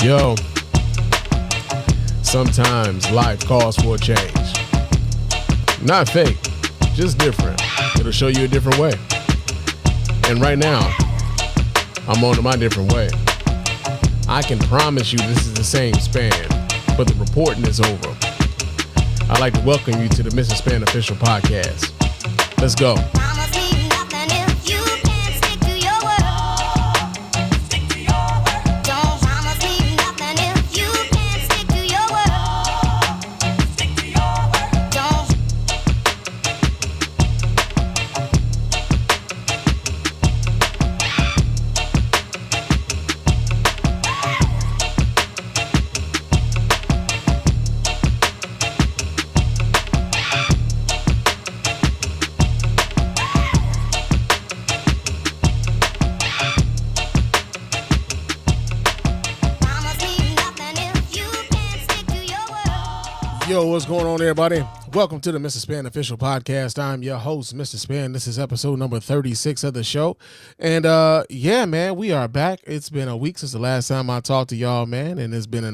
Yo, sometimes life calls for a change. Not fake, just different. It'll show you a different way. And right now, I'm on to my different way. I can promise you this is the same Spann, but the reporting is over. I'd like to welcome you to the Mr. Spann official podcast. Let's go. Yo, what's going on, everybody? Welcome to the Mr. Spann official podcast. I'm your host, Mr. Spann. This is episode number 36 of the show. And yeah, man, we are back. It's been a week since the last time I talked to y'all, man, and it's been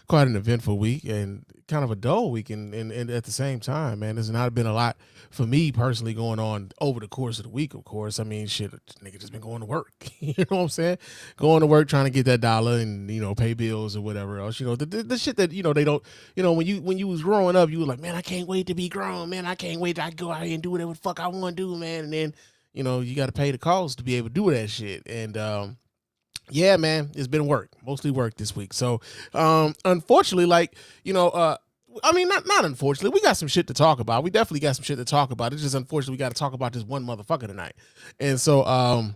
quite an eventful week and kind of a dull week. And at the same time, man, there's not been a lot for me personally going on over the course of the week, of course. I mean, shit, nigga just been going to work. You know what I'm saying? Going to work, trying to get that dollar and, you know, pay bills or whatever else. You know, the shit that, you know, they don't, you know, when you was growing up, you were like, man, I can't wait to be grown, man. I can't wait to go out here and do whatever the fuck I want to do, man. And then, you know, you got to pay the cost to be able to do that shit. And, yeah, man, it's been work, mostly work this week. So, unfortunately, like, you know, I mean, not unfortunately, we got some shit to talk about. We definitely got some shit to talk about. It's just unfortunately we got to talk about this one motherfucker tonight. And so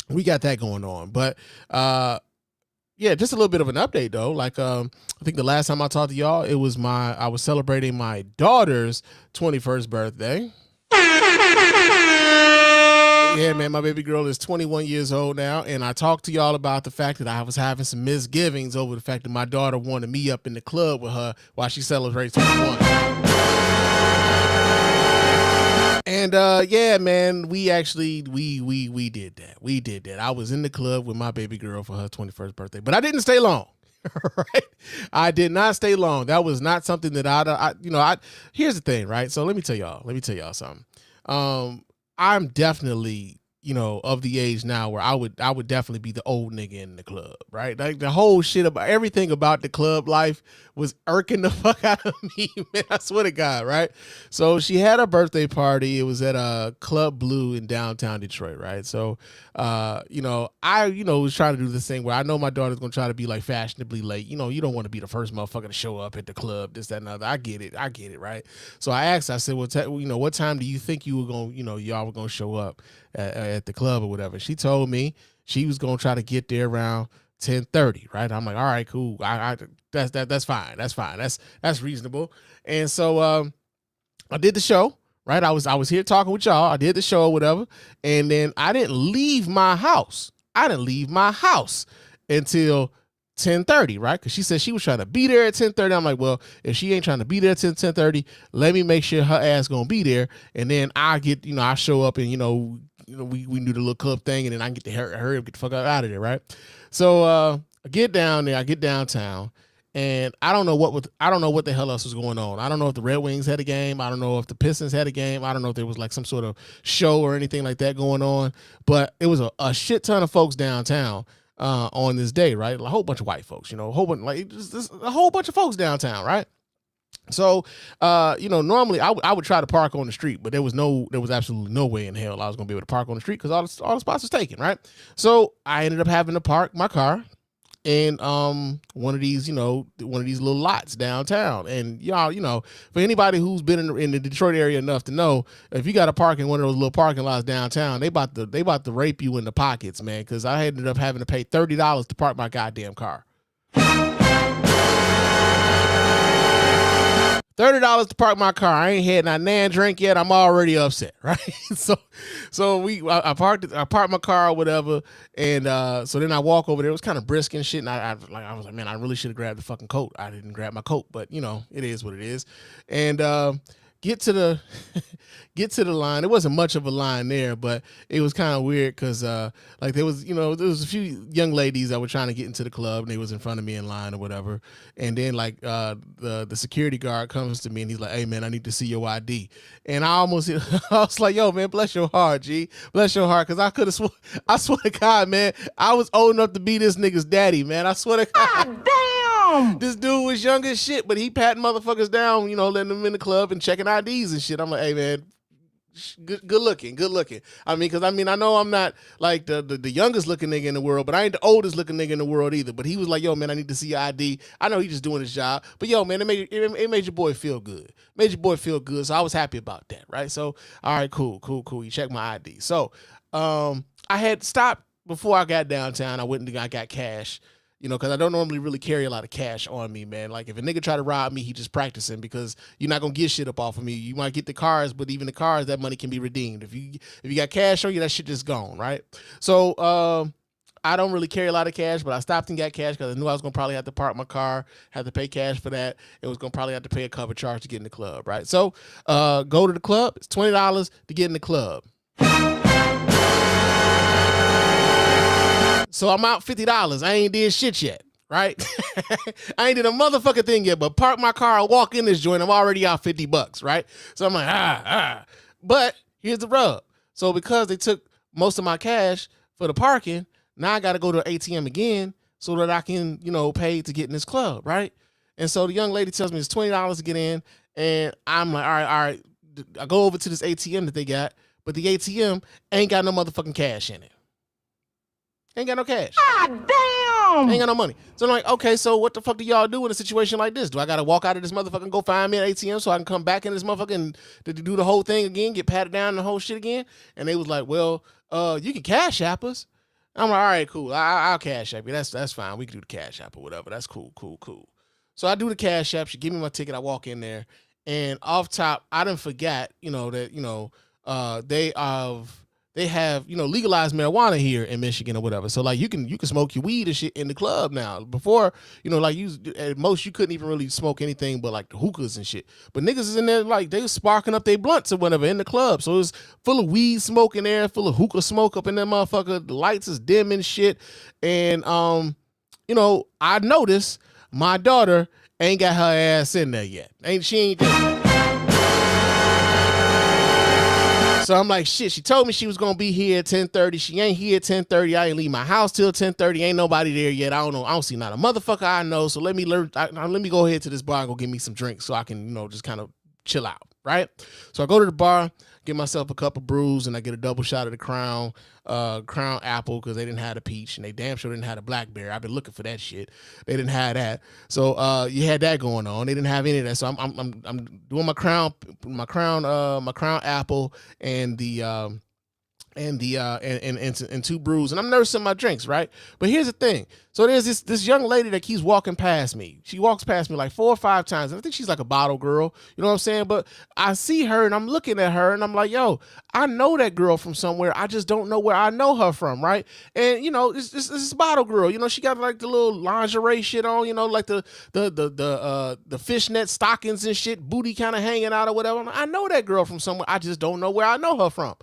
we got that going on. But yeah, just a little bit of an update though. Like I think the last time I talked to y'all, I was celebrating my daughter's 21st birthday. Yeah, man, my baby girl is 21 years old now, and I talked to y'all about the fact that I was having some misgivings over the fact that my daughter wanted me up in the club with her while she celebrates 21. And yeah, man, we did that. We did that. I was in the club with my baby girl for her 21st birthday, but I didn't stay long. Right? I did not stay long. That was not something that here's the thing, right? So let me tell y'all something. I'm definitely, you know, of the age now where I would definitely be the old nigga in the club, right? Like the whole shit about everything about the club life was irking the fuck out of me, man. I swear to God, right? So she had a birthday party. It was at Club Blue in downtown Detroit, right? So, you know, I was trying to do this thing where I know my daughter's gonna try to be like fashionably late. You know, you don't want to be the first motherfucker to show up at the club, this, that, and other. I get it, right? So I asked, I said, well, what time do you think y'all were gonna show up at the club or whatever? She told me she was gonna try to get there around 10:30, right? I'm like, all right, cool. That's fine. That's reasonable. And so I did the show, right? I was here talking with y'all. I did the show or whatever, and then I didn't leave my house. Until 10:30, right? Because she said she was trying to be there at 10:30. I'm like, well, if she ain't trying to be there till 10:30, let me make sure her ass gonna be there, and then I show up and we do the little club thing, and then I can get to hurry up, get the fuck out of there, right? So I get down there, I get downtown, and I don't know what the hell else was going on. I don't know if the Red Wings had a game. I don't know if the Pistons had a game. I don't know if there was like some sort of show or anything like that going on. But it was a shit ton of folks downtown on this day, right? A whole bunch of white folks, you know, a whole bunch of folks downtown, right? So, normally I would try to park on the street, but there was absolutely no way in hell I was going to be able to park on the street because all the spots was taken, right? So I ended up having to park my car in one of these little lots downtown. And y'all, you know, for anybody who's been in the Detroit area enough to know, if you got to park in one of those little parking lots downtown, they about to rape you in the pockets, man, because I ended up having to pay $30 to park my goddamn car. $30 to park my car. I ain't had not nan drink yet. I'm already upset, right? So I parked my car or whatever, and so then I walk over there. It was kind of brisk and shit, and I was like, man, I really should have grabbed the fucking coat. I didn't grab my coat, but you know, it is what it is. And get to the get to the line. It wasn't much of a line there, but it was kind of weird because like there was a few young ladies that were trying to get into the club and they was in front of me in line or whatever. And then like the security guard comes to me and he's like, "Hey man, I need to see your ID." And I almost I was like, "Yo man, bless your heart, G, bless your heart," because I could have I swear to God, man, I was old enough to be this nigga's daddy, man. I swear to God. God damn. This dude was young as shit, but he patting motherfuckers down, letting them in the club and checking IDs and shit. I'm like, "Hey man, good looking. I mean, because I know I'm not like the youngest looking nigga in the world, but I ain't the oldest looking nigga in the world either." But he was like, "Yo, man, I need to see your ID." I know he's just doing his job, but yo, man, it made your boy feel good. So I was happy about that, right? So, all right, cool. He checked my ID. So, I had stopped before I got downtown. I went and I got cash. Because I don't normally really carry a lot of cash on me, man. Like, if a nigga try to rob me, he just practicing because you're not going to get shit up off of me. You might get the cars, but even the cars, that money can be redeemed. If you got cash on you, that shit just gone, right? So, I don't really carry a lot of cash, but I stopped and got cash because I knew I was going to probably have to park my car, have to pay cash for that. It was going to probably have to pay a cover charge to get in the club, right? So, go to the club. It's $20 to get in the club. So I'm out $50. I ain't did shit yet, right? I ain't did a motherfucking thing yet, but park my car and walk in this joint. I'm already out $50, right? So I'm like, But here's the rub. So because they took most of my cash for the parking, now I got to go to the ATM again so that I can, pay to get in this club, right? And so the young lady tells me it's $20 to get in, and I'm like, all right. I go over to this ATM that they got, but the ATM ain't got no motherfucking cash in it. Ain't got no cash. God damn! Ain't got no money. So I'm like, okay, so what the fuck do y'all do in a situation like this? Do I gotta walk out of this motherfucker and go find me an ATM so I can come back in this motherfucker and do the whole thing again, get patted down and the whole shit again? And they was like, well, you can cash app us. I'm like, all right, cool. I'll cash app you. That's fine. We can do the cash app or whatever. That's cool. So I do the cash app. She give me my ticket. I walk in there, and off top, I done forgot, that they have legalized marijuana here in Michigan or whatever. So like you can smoke your weed and shit in the club now. Before, like at most you couldn't even really smoke anything but like the hookahs and shit. But niggas is in there like they was sparking up their blunts or whatever in the club. So it's full of weed smoke in there, full of hookah smoke up in that motherfucker. The lights is dim and shit. And I noticed my daughter ain't got her ass in there yet. She ain't there. So I'm like, shit, she told me she was going to be here at 10:30. She ain't here at 10:30. I ain't leave my house till 10:30. Ain't nobody there yet. I don't know. I don't see not a motherfucker I know. So let me go ahead to this bar and go get me some drinks so I can, just kind of chill out, right? So I go to the bar, get myself a couple brews, and I get a double shot of the Crown Apple because they didn't have the peach, and they damn sure didn't have the blackberry. I've been looking for that shit. They didn't have that. So you had that going on. They didn't have any of that. So I'm doing my Crown Apple and the and two brews, and I'm nursing my drinks, right? But here's the thing. So there's this young lady that keeps walking past me. She walks past me like 4 or 5 times. And I think she's like a bottle girl. You know what I'm saying? But I see her and I'm looking at her and I'm like, yo, I know that girl from somewhere. I just don't know where I know her from, right? And it's this bottle girl. She got like the little lingerie shit on. Like the fishnet stockings and shit, booty kind of hanging out or whatever. I'm like, I know that girl from somewhere. I just don't know where I know her from.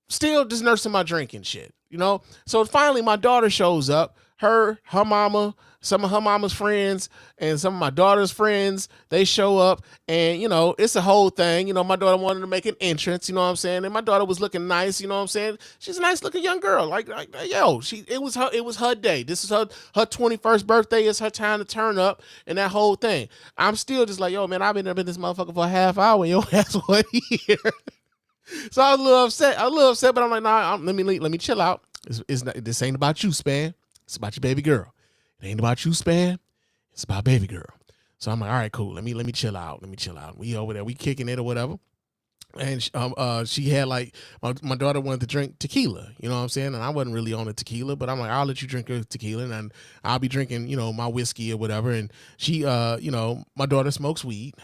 Still just nursing my drink and shit, So finally my daughter shows up, her mama, some of her mama's friends, and some of my daughter's friends, they show up, and, it's a whole thing. My daughter wanted to make an entrance, you know what I'm saying? And my daughter was looking nice, you know what I'm saying? She's a nice looking young girl. Like yo, it was her day. This is her 21st birthday. It's her time to turn up and that whole thing. I'm still just like, yo, man, I've been up in this motherfucker for a half hour and your ass wasn't here. So I was a little upset, but I'm like, nah, let me chill out. This ain't about you, Spann. It's about your baby girl. It ain't about you, Spann. It's about baby girl. So I'm like, all right, cool. Let me chill out. We over there, we kicking it or whatever. And she had like my daughter wanted to drink tequila, you know what I'm saying? And I wasn't really on the tequila, but I'm like, I'll let you drink your tequila, and I'll be drinking, my whiskey or whatever. And she, my daughter smokes weed.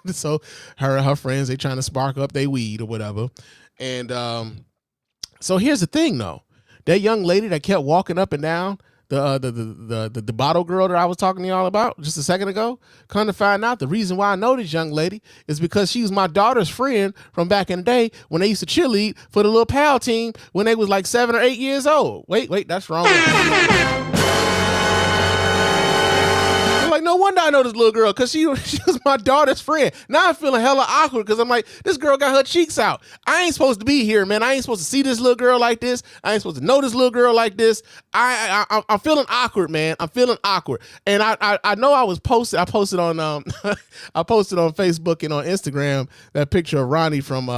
So her friends, they trying to spark up their weed or whatever. And so here's the thing though, that young lady that kept walking up and down the bottle girl that I was talking to y'all about just a second ago. Come to find out, the reason why I know this young lady is because she was my daughter's friend from back in the day when they used to cheerlead for the little pal team when they was like 7 or 8 years old. Wait, that's wrong. Like, no wonder I know this little girl, because she was my daughter's friend. Now I'm feeling hella awkward because I'm like, this girl got her cheeks out. I ain't supposed to be here, man. I ain't supposed to see this little girl like this. I ain't supposed to know this little girl like this. I'm feeling awkward, man. I'm feeling awkward. And I know I posted on I posted on Facebook and on Instagram that picture of Ronnie from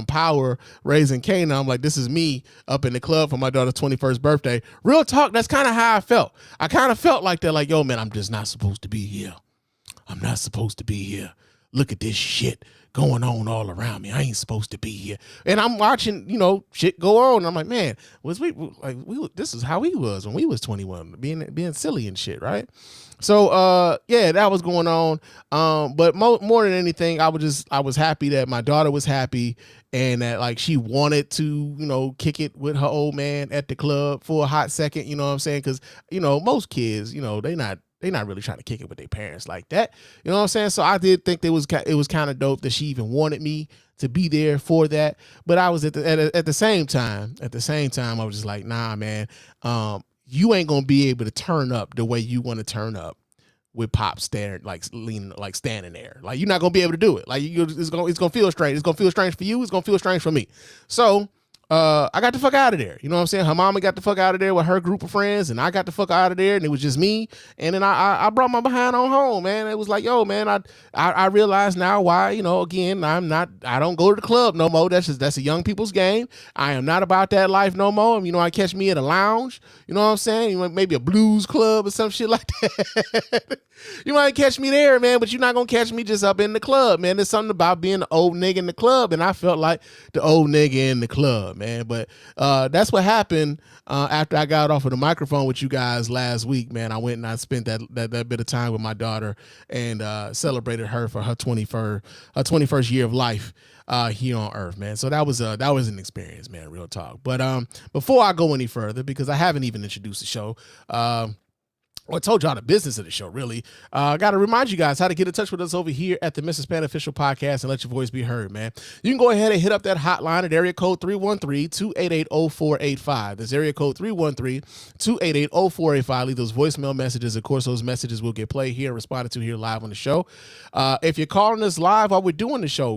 Power raising Cana. I'm like, this is me up in the club for my daughter's 21st birthday. Real talk, that's kind of how I felt. I kind of felt like that, like, yo, man, I'm just not supposed to be here. I'm not supposed to be here. Look at this shit going on all around me. I ain't supposed to be here. And I'm watching, shit go on. I'm like, man, this is how we was when we was 21, being silly and shit, right? So yeah, that was going on. But more than anything, I was happy that my daughter was happy and that like she wanted to, kick it with her old man at the club for a hot second, you know what I'm saying? Cause most kids, they not really trying to kick it with their parents like that. You know what I'm saying? So I did think it was kind of dope that she even wanted me to be there for that. But I was at the same time, I was just like, nah, man, you ain't going to be able to turn up the way you want to turn up with Pop standing, standing there. Like, you're not going to be able to do it. Like, it's going to feel strange. It's going to feel strange for you. It's going to feel strange for me. So, I got the fuck out of there. You know what I'm saying? Her mama got the fuck out of there with her group of friends, and I got the fuck out of there, and it was just me. And then I brought my behind on home, man. It was like, yo, man, I realize now why, again, I don't go to the club no more. That's a young people's game. I am not about that life no more. I catch me at a lounge, you know what I'm saying? Maybe a blues club or some shit like that. You might catch me there, man, but you're not going to catch me just up in the club, man. There's something about being the old nigga in the club, and I felt like the old nigga in the club, man. But that's what happened after I got off of the microphone with you guys last week, man. I went and I spent that bit of time with my daughter and celebrated her for her 21st year of life here on Earth, man. So that was an experience, man, real talk. But before I go any further, because I haven't even introduced the show, I told y'all the business of the show, really. I got to remind you guys how to get in touch with us over here at the Mr. Spann Official Podcast and let your voice be heard, man. You can go ahead and hit up that hotline at area code 313-288-0485. That's area code 313-288-0485. Leave those voicemail messages. Of course, those messages will get played here and responded to here live on the show. If you're calling us live while we're doing the show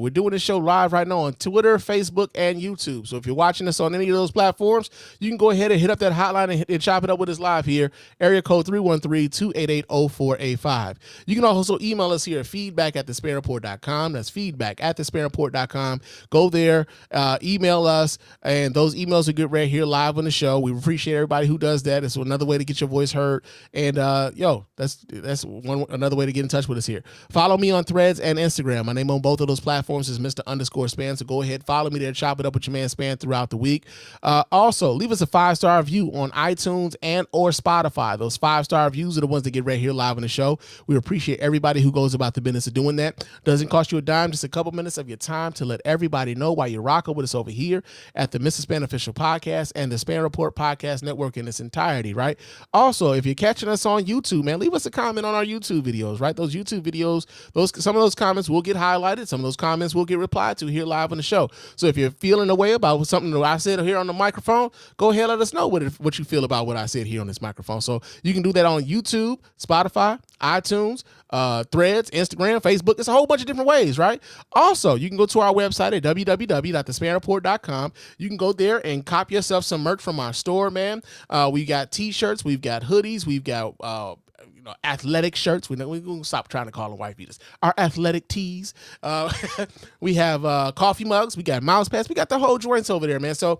live right now on Twitter, Facebook, and YouTube. So if you're watching us on any of those platforms, you can go ahead and hit up that hotline and chop it up with us live here. Area code 313-288-0485. You can also email us here at feedback@thespanreport.com. That's feedback@thespanreport.com. Go there, email us, and those emails will get read here live on the show. We appreciate everybody who does that. It's another way to get your voice heard. And that's another way to get in touch with us here. Follow me on Threads and Instagram. My name on both of those platforms is Mr._Spann. So go ahead, follow me there, chop it up with your man Spann throughout the week. Also, leave us a 5-star review on iTunes and or Spotify. Those 5-star reviews are the ones that get right here live on the show. We appreciate everybody who goes about the business of doing that. Doesn't cost you a dime, just a couple minutes of your time to let everybody know why you're rocking with us over here at the Mr. Spann Official Podcast and the Spann Report Podcast Network in its entirety, right? Also, if you're catching us on YouTube, man, leave us a comment on our YouTube videos, right? Those YouTube videos, some of those comments will get highlighted. Some of those comments will get replied to here live on the show. So if you're feeling a way about something that I said here on the microphone, go ahead and let us know what you feel about what I said here on this microphone. So you can do that on YouTube, Spotify, iTunes, Threads, Instagram, Facebook. It's a whole bunch of different ways, right? Also, you can go to our website at www.thespanreport.com. You can go there and cop yourself some merch from our store, man. We got t-shirts, we've got hoodies, we've got athletic shirts. We're going to stop trying to call them white beaters. Our athletic tees. We have coffee mugs. We got mouse pads. We got the whole joints over there, man. So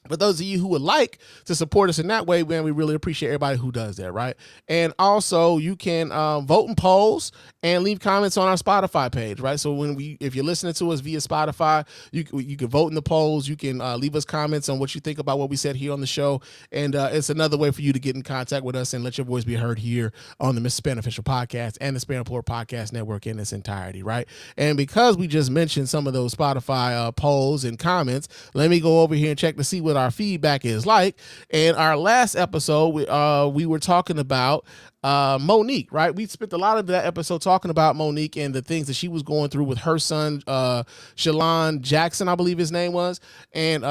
for those of you who would like to support us in that way, man, we really appreciate everybody who does that, right? And also, you can vote in polls and leave comments on our Spotify page, right? So if you're listening to us via Spotify, you can vote in the polls. You can leave us comments on what you think about what we said here on the show, and it's another way for you to get in contact with us and let your voice be heard here on the Mr. Spann Official Podcast and the Spann Report Podcast Network in its entirety, right? And because we just mentioned some of those Spotify polls and comments, let me go over here and check to see what our feedback is like. And our last episode, we were talking about Monique, right? We spent a lot of that episode talking about Monique and the things that she was going through with her son, Shalon Jackson, I believe his name was. And,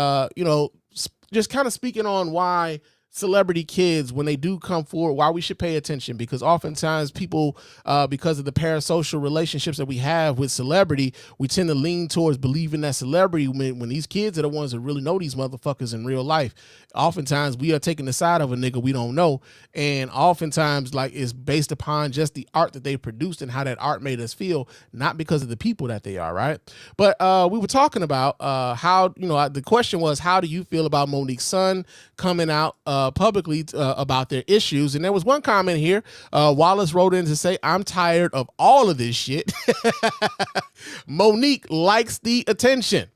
just kind of speaking on why celebrity kids, when they do come forward, why we should pay attention, because oftentimes people, because of the parasocial relationships that we have with celebrity, we tend to lean towards believing that celebrity when these kids are the ones that really know these motherfuckers in real life. Oftentimes we are taking the side of a nigga we don't know, and oftentimes like it's based upon just the art that they produced and how that art made us feel, not because of the people that they are, right? But we were talking about how, the question was, how do you feel about Monique's son coming out publicly about their issues? And there was one comment here. Wallace wrote in to say, I'm tired of all of this shit. Monique likes the attention.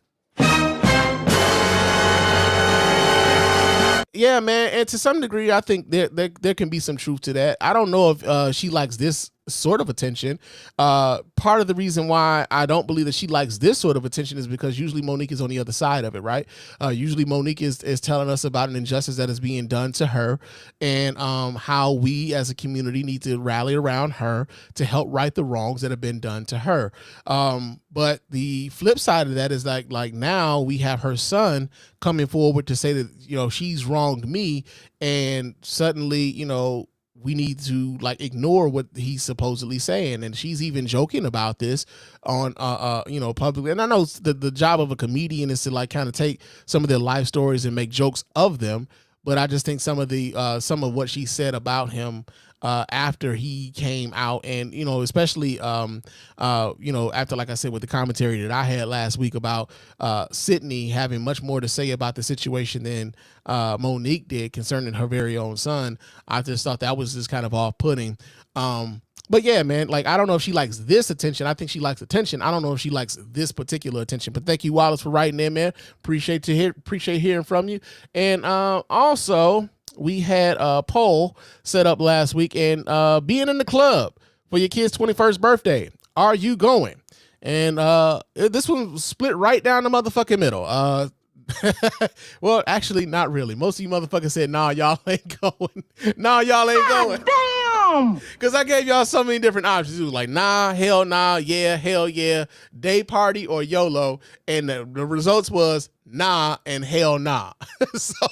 Yeah, man. And to some degree, I think there can be some truth to that. I don't know if she likes this sort of attention. Part of the reason why I don't believe that she likes this sort of attention is because usually Monique is on the other side of it, right? Usually Monique is telling us about an injustice that is being done to her, and how we as a community need to rally around her to help right the wrongs that have been done to her. But the flip side of that is like now we have her son coming forward to say that, she's wronged me, and suddenly, we need to like ignore what he's supposedly saying. And she's even joking about this on, publicly. And I know the job of a comedian is to like kind of take some of their life stories and make jokes of them. But I just think some of what she said about him after he came out, and especially after, like I said, with the commentary that I had last week about Sydney having much more to say about the situation than Monique did concerning her very own son, I just thought that was just kind of off-putting. But yeah, man, like, I don't know if she likes this attention. I think she likes attention. I don't know if she likes this particular attention. But thank you, Wallace, for writing in, man. Appreciate hearing from you. And also, we had a poll set up last week, and being in the club for your kid's 21st birthday. Are you going? And this one split right down the motherfucking middle. Well, actually, not really. Most of you motherfuckers said, nah, y'all ain't going. Nah, y'all ain't going. Damn! Because I gave y'all so many different options. It was like, nah, hell nah, yeah, hell yeah, day party or YOLO. And the results was nah and hell nah. So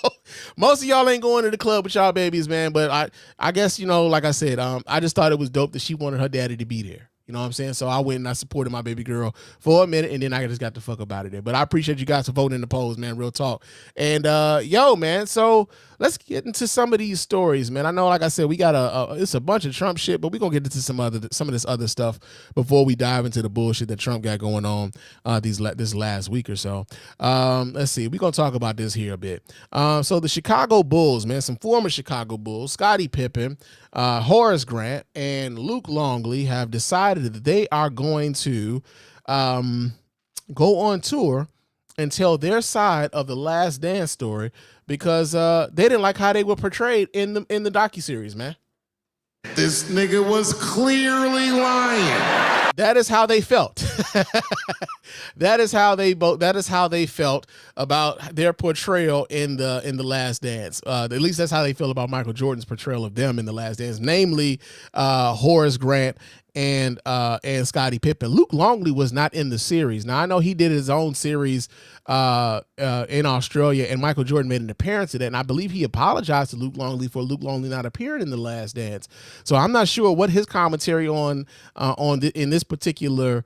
most of y'all ain't going to the club with y'all babies, man. But I guess, like I said, I just thought it was dope that she wanted her daddy to be there. You know what I'm saying? So I went and I supported my baby girl for a minute, and then I just got the fuck up out of there. But I appreciate you guys for voting in the polls, man. Real talk. And man, so let's get into some of these stories, man. I know, like I said, we got it's a bunch of Trump shit, but we're gonna get into some of this other stuff before we dive into the bullshit that Trump got going on this last week or so. Let's see. We're gonna talk about this here a bit. So the Chicago Bulls, man, some former Chicago Bulls, Scottie Pippen, Horace Grant, and Luke Longley have decided that they are going to go on tour and tell their side of the Last Dance story, because they didn't like how they were portrayed in the docuseries, man. This nigga was clearly lying. That is how they felt. That is how they felt about their portrayal in the Last Dance. At least that's how they feel about Michael Jordan's portrayal of them in the Last Dance, namely Horace Grant and Scottie Pippen. Luke Longley was not in the series. Now I know he did his own series in Australia, and Michael Jordan made an appearance in that, and I believe he apologized to Luke Longley for Luke Longley not appearing in the Last Dance. So I'm not sure what his commentary in this particular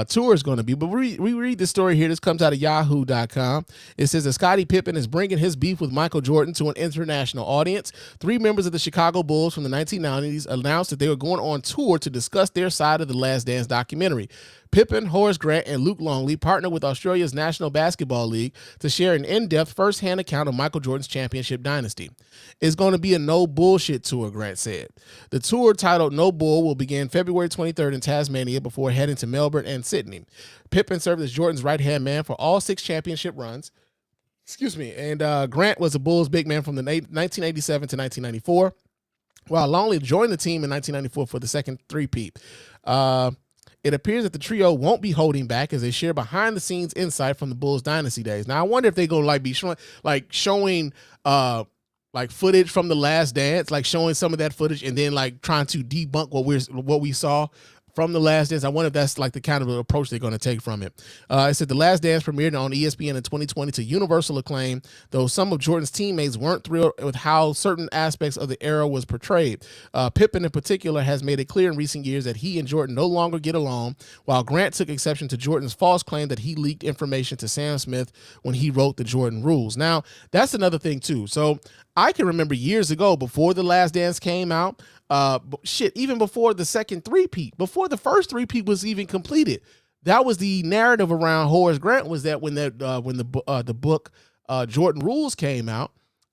tour is going to be. But we read this story here. This comes out of Yahoo.com. It says that Scottie Pippen is bringing his beef with Michael Jordan to an international audience. 3 members of the Chicago Bulls from the 1990s announced that they were going on tour to discuss their side of the Last Dance documentary. Pippen, Horace Grant, and Luke Longley partnered with Australia's National Basketball League to share an in-depth first-hand account of Michael Jordan's championship dynasty. It's going to be a no bullshit tour, Grant said. The tour, titled No Bull, will begin February 23rd in Tasmania before heading to Melbourne and Sydney. Pippen served as Jordan's right-hand man for all 6 championship runs. And Grant was a Bulls big man from the 1987 to 1994, while Longley joined the team in 1994 for the second three-peat. It appears that the trio won't be holding back as they share behind-the-scenes insight from the Bulls dynasty days. Now, I wonder if they're going to like be showing like footage from The Last Dance, like showing some of that footage and then like trying to debunk what we saw from The Last Dance. I wonder if that's like the kind of approach they're going to take from it. It said The Last Dance premiered on ESPN in 2020 to universal acclaim, though some of Jordan's teammates weren't thrilled with how certain aspects of the era was portrayed. Pippen in particular has made it clear in recent years that he and Jordan no longer get along, while Grant took exception to Jordan's false claim that he leaked information to Sam Smith when he wrote the Jordan rules. Now, that's another thing too. So I can remember years ago, before The Last Dance came out, even before the second three-peat, before the first three-peat was even completed, that was the narrative around Horace Grant, was that when the book Jordan Rules came out,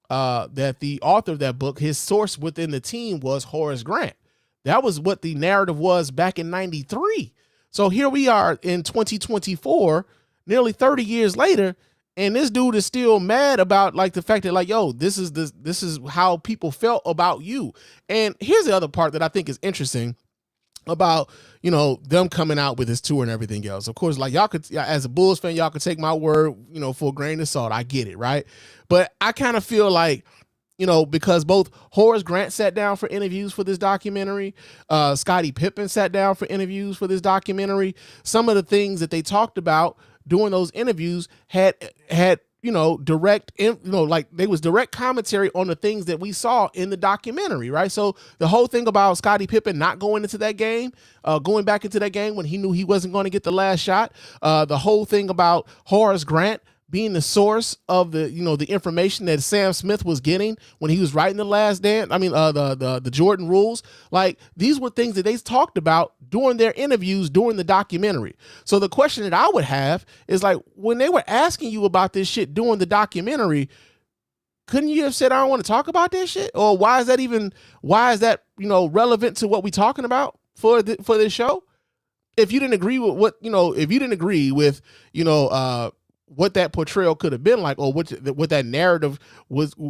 that the author of that book, his source within the team was Horace Grant. That was what the narrative was back in 93. So here we are in 2024, nearly 30 years later, and this dude is still mad about like the fact that like, yo, this is how people felt about you. And here's the other part that I think is interesting about, you know, them coming out with this tour and everything else. Of course, like y'all could, as a Bulls fan, y'all could take my word, you know, for a grain of salt. I get it, right? But I kind of feel like, you know, because both Horace Grant sat down for interviews for this documentary, Scottie Pippen sat down for interviews for this documentary. Some of the things that they talked about during those interviews had you know, like there was direct commentary on the things that we saw in the documentary, right? So the whole thing about Scottie Pippen not going into that game, going back into that game when he knew he wasn't going to get the last shot, the whole thing about Horace Grant being the source of the, you know, the information that Sam Smith was getting when he was writing The Last Dance. I mean, the Jordan rules. Like, these were things that they talked about during their interviews during the documentary. So the question that I would have is like, when they were asking you about this shit during the documentary, couldn't you have said, I don't want to talk about this shit? Or why is that, you know, relevant to what we're talking about for this show? If you didn't agree with what that portrayal could have been like, or what that narrative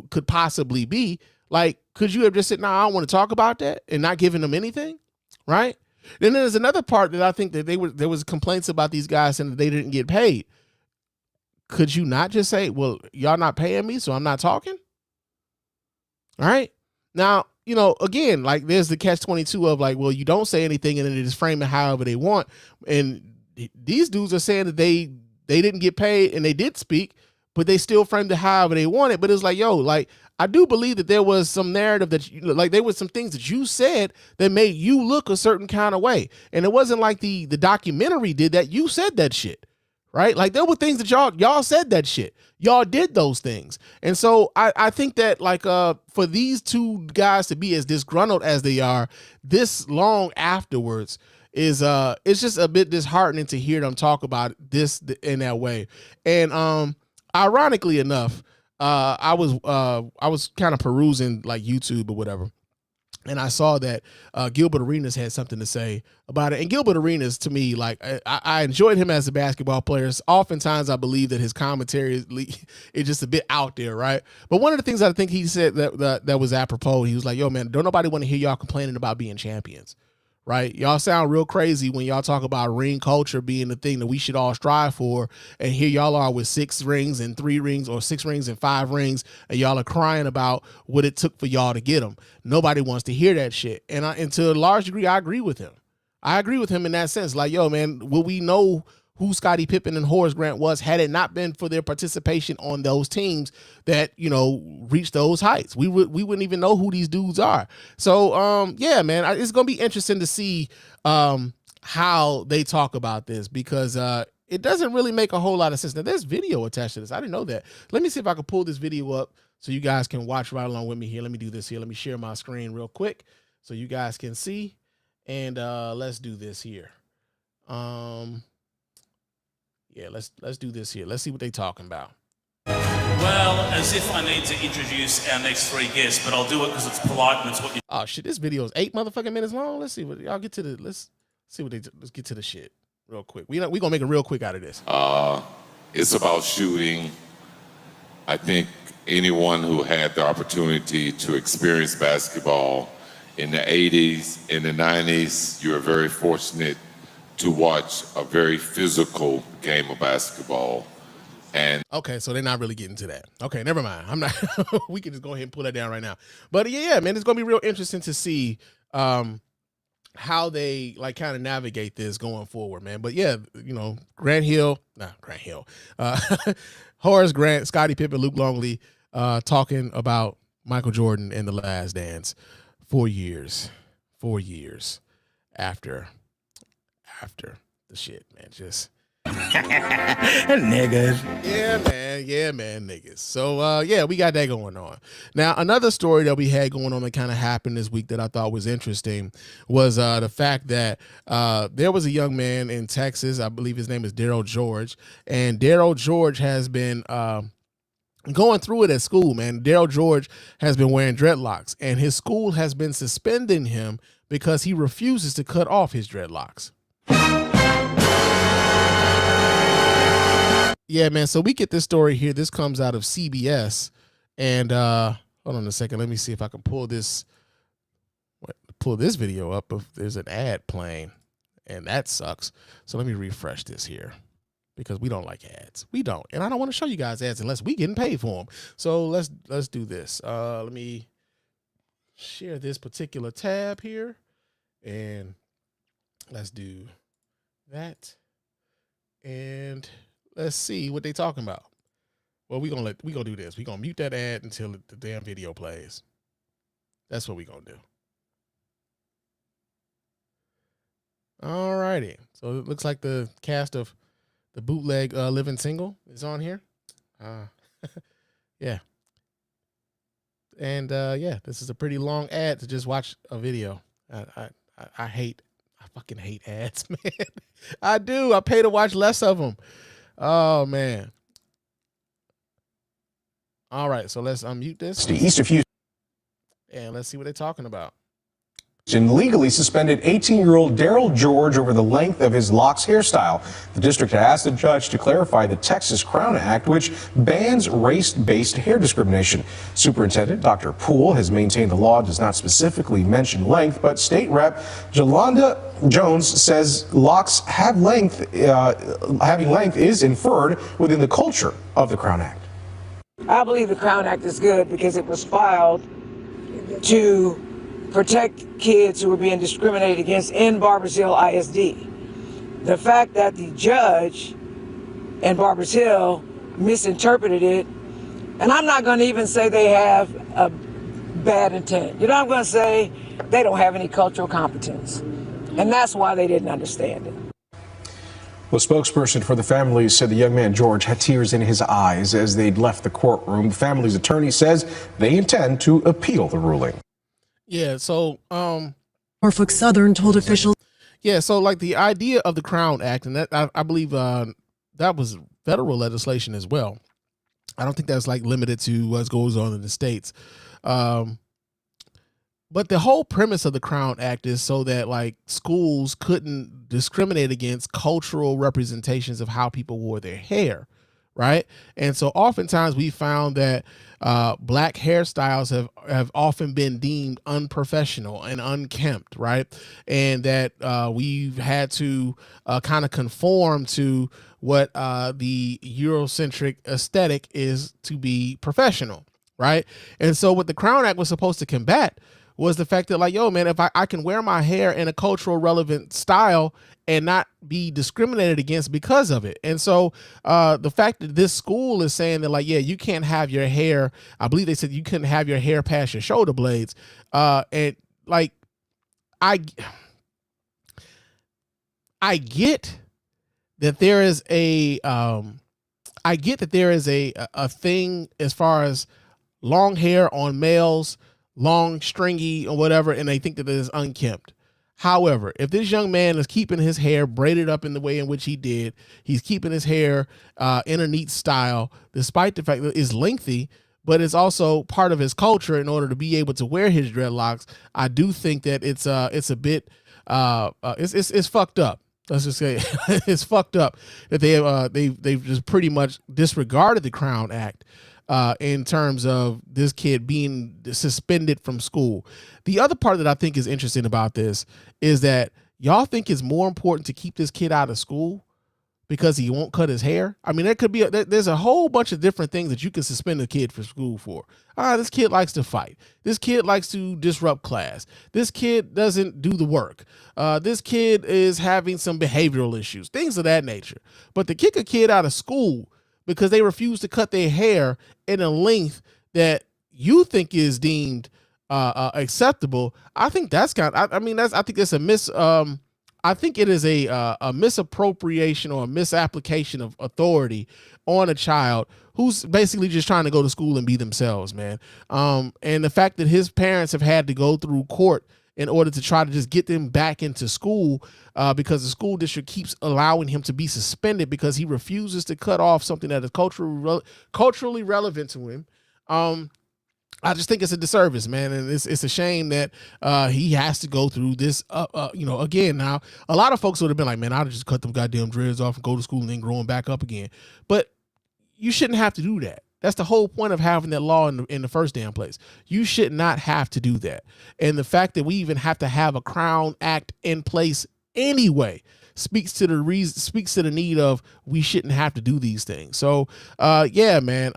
could possibly be like, could you have just said, I don't want to talk about that, and not giving them anything, right? Then there's another part that I think that there was complaints about these guys and that they didn't get paid. Could you not just say, well, y'all not paying me, so I'm not talking? All right. Now, you know, again, like there's the catch-22 of like, well, you don't say anything and then they just frame it however they want. And these dudes are saying that they didn't get paid and they did speak, but they still framed it however they wanted. But it's like, yo, like, I do believe that there was some narrative that, like, there was some things that you said that made you look a certain kind of way. And it wasn't like the documentary did that. You said that shit, right? Like, there were things that y'all said that shit. Y'all did those things. And so I think that, like, for these two guys to be as disgruntled as they are this long afterwards is it's just a bit disheartening to hear them talk about this in that way. And ironically enough, I was kind of perusing like YouTube or whatever, and I saw that Gilbert Arenas had something to say about it. And Gilbert Arenas, to me, like I enjoyed him as a basketball player. Oftentimes, I believe that his commentary is just a bit out there, right? But one of the things I think he said that was apropos, he was like, "Yo, man, don't nobody want to hear y'all complaining about being champions." Right? Y'all sound real crazy when y'all talk about ring culture being the thing that we should all strive for. And here y'all are with 6 rings and 3 rings, or 6 rings and 5 rings. And y'all are crying about what it took for y'all to get them. Nobody wants to hear that shit. And to a large degree, I agree with him. I agree with him in that sense. Like, yo, man, will we know who Scottie Pippen and Horace Grant was had it not been for their participation on those teams that, you know, reached those heights? We wouldn't even know who these dudes are. So, yeah, man, it's going to be interesting to see how they talk about this, because it doesn't really make a whole lot of sense. Now, there's video attached to this. I didn't know that. Let me see if I can pull this video up so you guys can watch right along with me here. Let me do this here. Let me share my screen real quick so you guys can see. And let's do this here. Yeah, let's do this here. Let's see what they're talking about. Well, as if I need to introduce our next 3 guests, but I'll do it because it's polite and it's what you... Oh shit, this video is 8 motherfucking minutes long. Let's see what y'all get to the. Let's get to the shit real quick. We gonna make it real quick out of this. It's about shooting. I think anyone who had the opportunity to experience basketball in the 80s, in the 90s, you were very fortunate to watch a very physical game of basketball. And okay, so they're not really getting to that. Okay, never mind. I'm not. We can just go ahead and pull that down right now. But yeah, man, it's gonna be real interesting to see how they like kind of navigate this going forward, man. But yeah, Horace Grant, Scottie Pippen, Luke Longley, talking about Michael Jordan and The Last Dance 4 years after the shit, man. Just niggas. Yeah, man, niggas. So we got that going on. Now, another story that we had going on that kind of happened this week that I thought was interesting was the fact that there was a young man in Texas, I believe his name is Daryl George, and Daryl George has been going through it at school, man. Daryl George has been wearing dreadlocks, and his school has been suspending him because he refuses to cut off his dreadlocks. Yeah, man. So we get this story here. This comes out of CBS, and hold on a second. Let me see if I can pull this video up. If there's an ad playing, and that sucks. So let me refresh this here because we don't like ads. We don't, and I don't want to show you guys ads unless we getting paid for them. So let's do this. Let me share this particular tab here, and let's do that, and let's see what they talking about. Well, we gonna do this. We gonna mute that ad until the damn video plays. That's what we gonna do. All righty. So it looks like the cast of the bootleg Living Single is on here. Yeah. And this is a pretty long ad to just watch a video. I fucking hate ads, man. I do. I pay to watch less of them. Oh, man. All right, so let's unmute this. East of Houston. And let's see what they're talking about. Legally suspended 18-year-old Daryl George over the length of his locks hairstyle. The district asked the judge to clarify the Texas Crown Act, which bans race-based hair discrimination. Superintendent Dr. Poole has maintained the law does not specifically mention length, but State Rep. Jolanda Jones says locks have length, having length is inferred within the culture of the Crown Act. I believe the Crown Act is good because it was filed to protect kids who were being discriminated against in Barbers Hill ISD. The fact that the judge in Barbers Hill misinterpreted it, and I'm not going to even say they have a bad intent. You know, I'm going to say they don't have any cultural competence, and that's why they didn't understand it. The spokesperson for the family said the young man, George, had tears in his eyes as they'd left the courtroom. The family's attorney says they intend to appeal the ruling. Yeah, so Norfolk Southern told officials. Yeah, so like the idea of the Crown Act, and that I believe that was federal legislation as well. I don't think that's like limited to what goes on in the states. But the whole premise of the Crown Act is so that like schools couldn't discriminate against cultural representations of how people wore their hair, right? And so oftentimes we found that black hairstyles have often been deemed unprofessional and unkempt, right? And that we've had to kind of conform to what the Eurocentric aesthetic is to be professional, right? And so what the Crown Act was supposed to combat was the fact that like, yo, man, if I can wear my hair in a cultural relevant style and not be discriminated against because of it. And so the fact that this school is saying that like, yeah, you can't have your hair, I believe they said you couldn't have your hair past your shoulder blades. And like, I get that there is a thing as far as long hair on males, long, stringy, or whatever, and they think that it is unkempt. However, if this young man is keeping his hair braided up in the way in which he did, he's keeping his hair in a neat style, despite the fact that it's lengthy, but it's also part of his culture in order to be able to wear his dreadlocks. I do think that it's a bit it's fucked up. Let's just say it's fucked up that they've just pretty much disregarded the Crown Act in terms of this kid being suspended from school. The other part that I think is interesting about this is that y'all think it's more important to keep this kid out of school because he won't cut his hair? I mean, there could be there's a whole bunch of different things that you can suspend a kid for school for. This kid likes to fight. This kid likes to disrupt class. This kid doesn't do the work. This kid is having some behavioral issues, things of that nature. But to kick a kid out of school because they refuse to cut their hair in a length that you think is deemed acceptable, I think that's I think it's I think it is a misappropriation or a misapplication of authority on a child who's basically just trying to go to school and be themselves, man. And the fact that his parents have had to go through court in order to try to just get them back into school because the school district keeps allowing him to be suspended because he refuses to cut off something that is culturally relevant to him. I just think it's a disservice, man, and it's a shame that he has to go through this. Again, now a lot of folks would have been like, "Man, I'd just cut them goddamn dreads off and go to school and then grow them back up again." But you shouldn't have to do that. That's the whole point of having that law in the first damn place. You should not have to do that. And the fact that we even have to have a Crown Act in place anyway speaks to the need of we shouldn't have to do these things. So, yeah, man.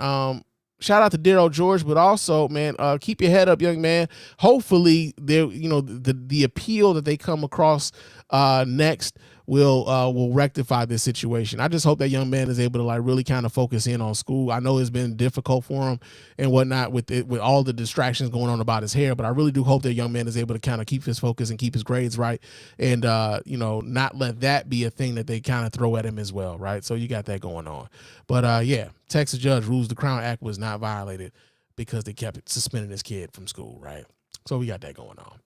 Shout out to Daryl George, but also, man, keep your head up, young man. Hopefully, the appeal that they come across next will rectify this situation. I just hope that young man is able to like really kind of focus in on school. I know it's been difficult for him and whatnot with all the distractions going on about his hair, but I really do hope that young man is able to kind of keep his focus and keep his grades right, and not let that be a thing that they kind of throw at him as well, right? So you got that going on. But yeah, Texas judge rules the Crown Act was not violated because they kept suspending this kid from school, right? So we got that going on.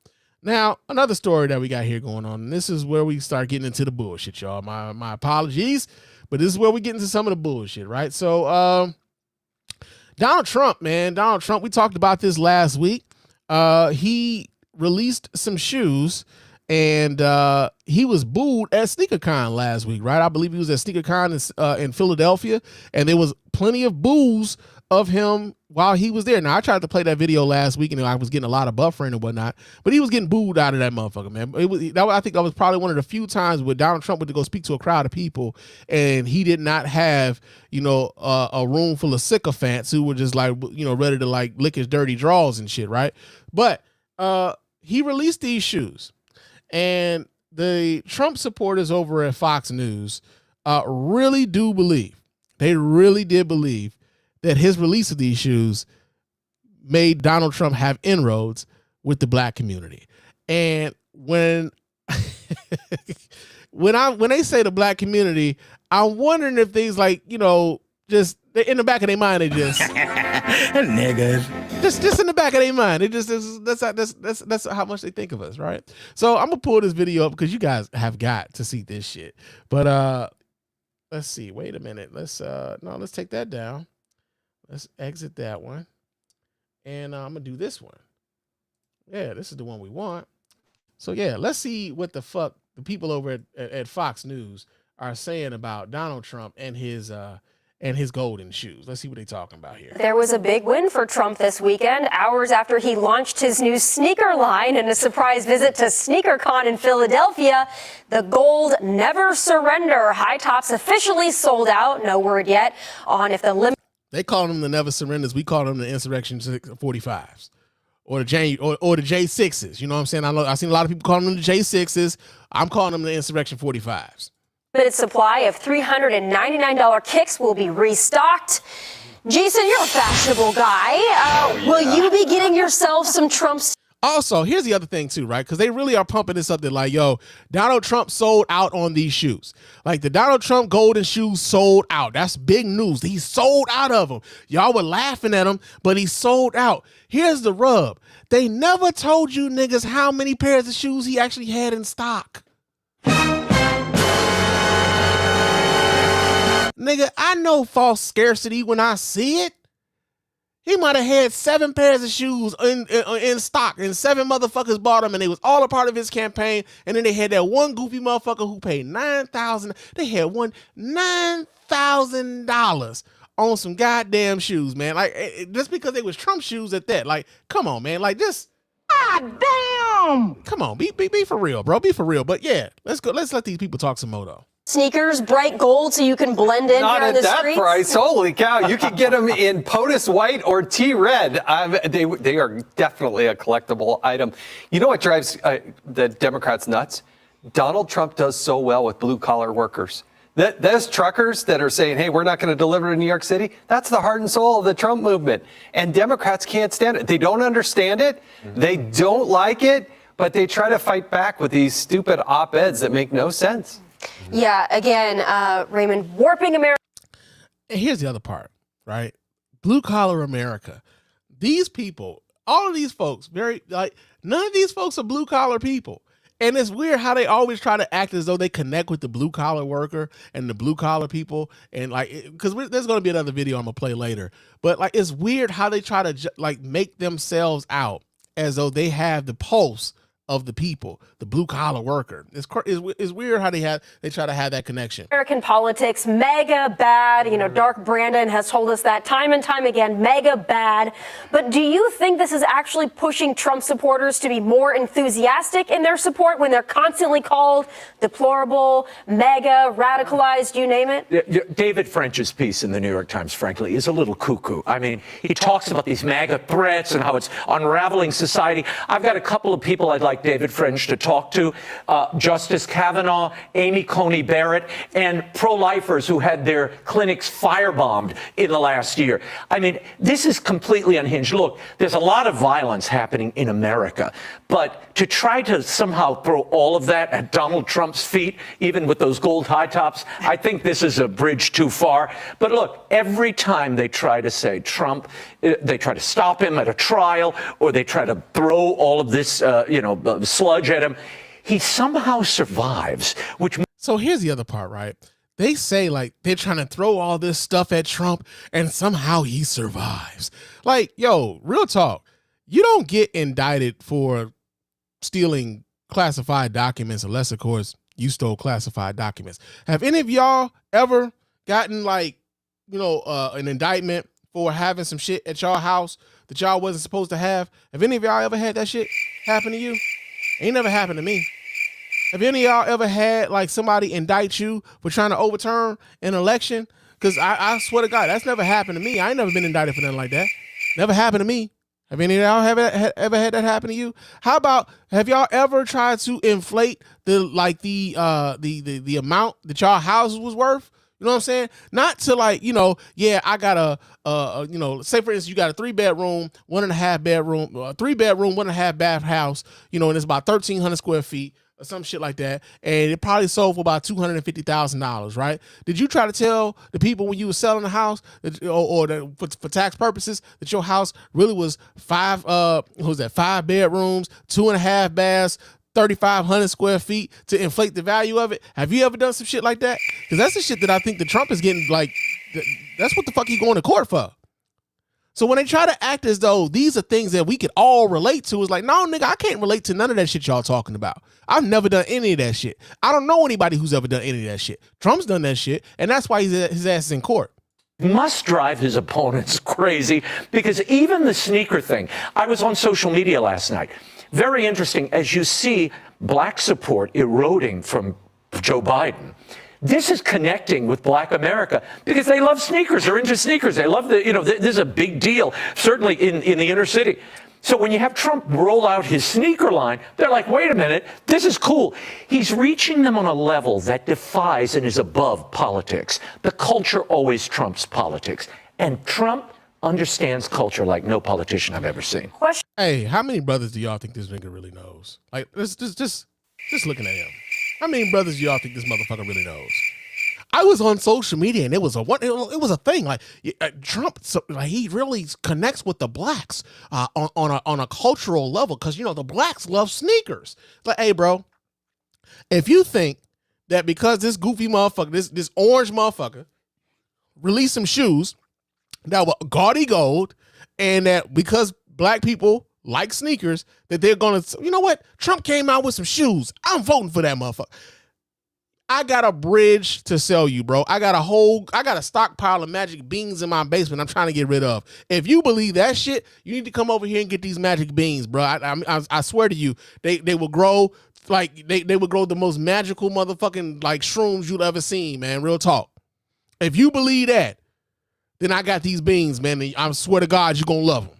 Now, another story that we got here going on, and this is where we start getting into the bullshit, y'all. My apologies, but this is where we get into some of the bullshit, right? So, Donald Trump, man, we talked about this last week. He released some shoes, and he was booed at SneakerCon last week, right? I believe he was at SneakerCon in Philadelphia, and there was plenty of boos of him while he was there. Now, I tried to play that video last week, and I was getting a lot of buffering and whatnot, but he was getting booed out of that motherfucker, man. I think that was probably one of the few times where Donald Trump went to go speak to a crowd of people, and he did not have, a room full of sycophants who were just like, ready to like lick his dirty drawers and shit, right? But he released these shoes, and the Trump supporters over at Fox News really did believe that his release of these shoes made Donald Trump have inroads with the black community. And when they say the black community, I'm wondering if these just in the back of their mind, they just niggas. Just in the back of their mind, that's how much they think of us, right? So I'm gonna pull this video up because you guys have got to see this shit. But let's see. Wait a minute. Let's take that down. Let's exit that one. And I'm going to do this one. Yeah, this is the one we want. So, yeah, let's see what the fuck the people over at Fox News are saying about Donald Trump and his golden shoes. Let's see what they're talking about here. There was a big win for Trump this weekend, hours after he launched his new sneaker line in a surprise visit to SneakerCon in Philadelphia. The gold Never Surrender high tops officially sold out. No word yet on if the They call them the Never Surrenders. We call them the Insurrection 45s or the J6s. You know what I'm saying? I've seen a lot of people calling them the J6s. I'm calling them the Insurrection 45s. Limited supply of $399 kicks will be restocked. Jason, you're a fashionable guy. Will you be getting yourself some Trump's? Also, here's the other thing too, right? Because they really are pumping this up. They're like, yo, Donald Trump sold out on these shoes. Like the Donald Trump golden shoes sold out. That's big news. He sold out of them. Y'all were laughing at him, but he sold out. Here's the rub. They never told you niggas how many pairs of shoes he actually had in stock. Nigga, I know false scarcity when I see it. He might have had 7 pairs of shoes in stock, and 7 motherfuckers bought them, and they was all a part of his campaign. And then they had that one goofy motherfucker who paid $9,000. They had $9,000 on some goddamn shoes, man. Like just because they was Trump shoes at that. Like, come on, man. Like just. God damn. him. Come on, be for real, bro. Be for real. But yeah, let's go. Let's let these people talk some more though. Sneakers, bright gold, so you can blend in Not here in at the that streets. price. Holy cow. You can get them in POTUS white or T-red. They are definitely a collectible item. You know what drives the Democrats nuts? Donald Trump does so well with blue-collar workers. Those truckers that are saying, hey, we're not going to deliver to New York City, that's the heart and soul of the Trump movement. And Democrats can't stand it. They don't understand it. They don't like it, but they try to fight back with these stupid op-eds that make no sense. Yeah, again, Raymond, warping America. And here's the other part, right? Blue collar America. These people, all of these folks, none of these folks are blue collar people. And it's weird how they always try to act as though they connect with the blue collar worker and the blue collar people. And because there's going to be another video I'm going to play later. But it's weird how they try to make themselves out as though they have the pulse of the people, the blue collar worker. It's weird how they try to have that connection. American politics, mega bad. You know, Dark Brandon has told us that time and time again, mega bad. But do you think this is actually pushing Trump supporters to be more enthusiastic in their support when they're constantly called deplorable, mega, radicalized, you name it? David French's piece in the New York Times, frankly, is a little cuckoo. I mean, he talks about these MAGA threats and how it's unraveling society. I've got a couple of people I'd like David French to talk to, Justice Kavanaugh, Amy Coney Barrett, and pro-lifers who had their clinics firebombed in the last year. I mean, this is completely unhinged. Look, there's a lot of violence happening in America, but to try to somehow throw all of that at Donald Trump's feet, even with those gold high tops, I think this is a bridge too far. But look, every time they try to say Trump, they try to stop him at a trial, or they try to throw all of this, sludge at him, he somehow survives, So here's the other part, right? They say they're trying to throw all this stuff at Trump and somehow he survives. Yo, real talk. You don't get indicted for stealing classified documents unless, of course, you stole classified documents. Have any of y'all ever gotten an indictment for having some shit at y'all house that y'all wasn't supposed to have? Have any of y'all ever had that shit happen to you? Ain't never happened to me. Have any of y'all ever had somebody indict you for trying to overturn an election? Because I swear to God, that's never happened to me. I ain't never been indicted for nothing like that. Never happened to me. Have any of y'all ever had that happen to you? How about, have y'all ever tried to inflate the amount that y'all houses was worth? You know what I'm saying? Not to I got say for instance, you got a 3-bedroom, 1.5 bedroom, 3-bedroom, 1.5 bath house, and it's about 1,300 square feet or some shit like that. And it probably sold for about $250,000, right? Did you try to tell the people when you were selling the house for tax purposes that your house really was 5 bedrooms, 2.5 baths, 3,500 square feet to inflate the value of it? Have you ever done some shit like that? Because that's the shit that I think that Trump is getting, that's what the fuck he going to court for. So when they try to act as though these are things that we could all relate to, it's like, no, nigga, I can't relate to none of that shit y'all talking about. I've never done any of that shit. I don't know anybody who's ever done any of that shit. Trump's done that shit, and that's why his ass is in court. must drive his opponents crazy, because even the sneaker thing, I was on social media last night. Very interesting, as you see black support eroding from Joe Biden. This is connecting with black America because they love sneakers. They're into sneakers. They love this is a big deal, certainly in the inner city. So when you have Trump roll out his sneaker line, they're like, wait a minute, this is cool. He's reaching them on a level that defies and is above politics. The culture always trumps politics. And Trump understands culture like no politician I've ever seen. Hey, how many brothers do y'all think this nigga really knows? Like, just looking at him. How many brothers do y'all think this motherfucker really knows? I was on social media and it was a thing. Like Trump, he really connects with the blacks on a cultural level, because the blacks love sneakers. Like, hey, bro, if you think that because this goofy motherfucker, this orange motherfucker, released some shoes that were gaudy gold, and that because black people like sneakers, that they're gonna, you know what? Trump came out with some shoes, I'm voting for that motherfucker. I got a bridge to sell you, bro. I got a stockpile of magic beans in my basement I'm trying to get rid of. If you believe that shit, you need to come over here and get these magic beans, bro. I swear to you, they will grow like they would grow the most magical motherfucking like shrooms you've ever seen, man. Real talk. If you believe that, then I got these beans, man. And I swear to God, you're gonna love them,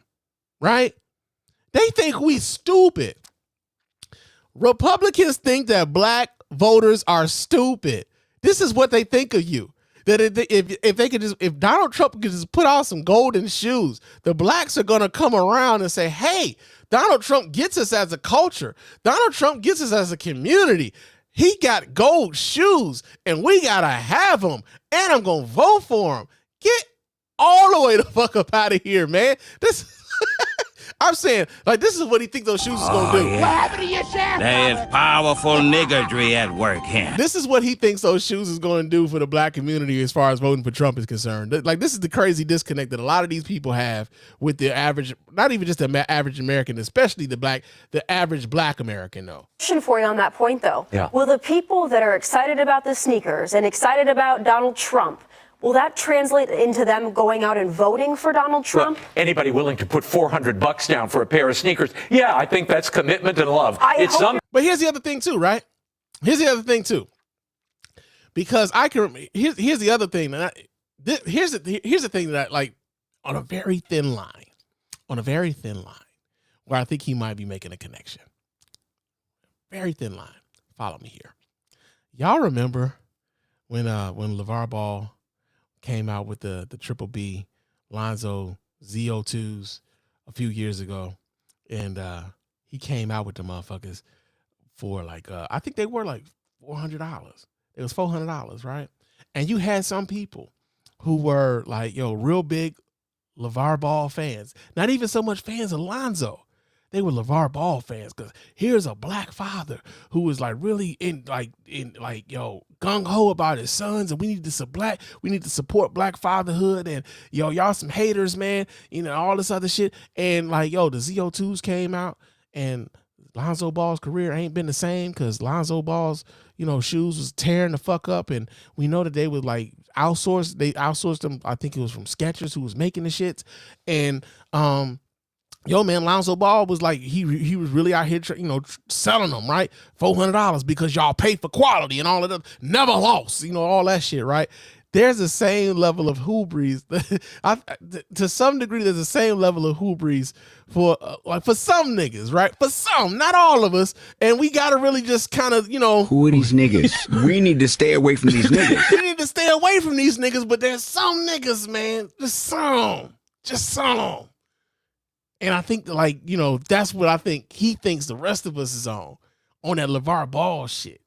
right? They think we stupid. Republicans think that black voters are stupid. This is what they think of you. That if Donald Trump could just put on some golden shoes, the blacks are gonna come around and say, hey, Donald Trump gets us as a culture. Donald Trump gets us as a community. He got gold shoes and we gotta have them. And I'm gonna vote for him. Get all the way the fuck up out of here, man. This I'm saying, like, this is what he thinks those shoes is gonna do. Yeah. What happened to your shaft? There is powerful niggardry at work here. This is what he thinks those shoes is going to do for the black community as far as voting for Trump is concerned. Like, this is the crazy disconnect that a lot of these people have with the average, not even just the average American, especially the average black American, though. Question for you on that point, though. Yeah. Will the people that are excited about the sneakers and excited about Donald Trump, will that translate into them going out and voting for Donald Trump? Well, anybody willing to put $400 down for a pair of sneakers? Yeah, I think that's commitment and love. But here's the other thing too, right? Here's the other thing too. Because here's the other thing that here's the thing that like on a very thin line, where I think he might be making a connection. Very thin line. Follow me here. Y'all remember when LeVar Ball came out with the Triple B Lonzo ZO2s a few years ago, and he came out with the motherfuckers for like I think they were like $400. It was $400, right? And you had some people who were like, real big LeVar Ball fans. Not even so much fans of Lonzo. They were LeVar Ball fans because here's a black father who was like really gung ho about his sons, and we need to support black fatherhood, and y'all some haters, man, all this other shit. And the ZO2s came out, and Lonzo Ball's career ain't been the same because Lonzo Ball's shoes was tearing the fuck up, and we know that they would like outsource. They outsourced them. I think it was from Skechers who was making the shits, and man, Lonzo Ball was like, he was really out here, selling them, right? $400 because y'all pay for quality and all of that. Never lost, all that shit, right? There's the same level of hubris. To some degree, there's the same level of hubris for some niggas, right? For some, not all of us. And we got to really just kind of, Who are these niggas? We need to stay away from these niggas. We need to stay away from these niggas, but there's some niggas, man. Just some. And I think, that's what I think he thinks the rest of us is on that LeVar Ball shit.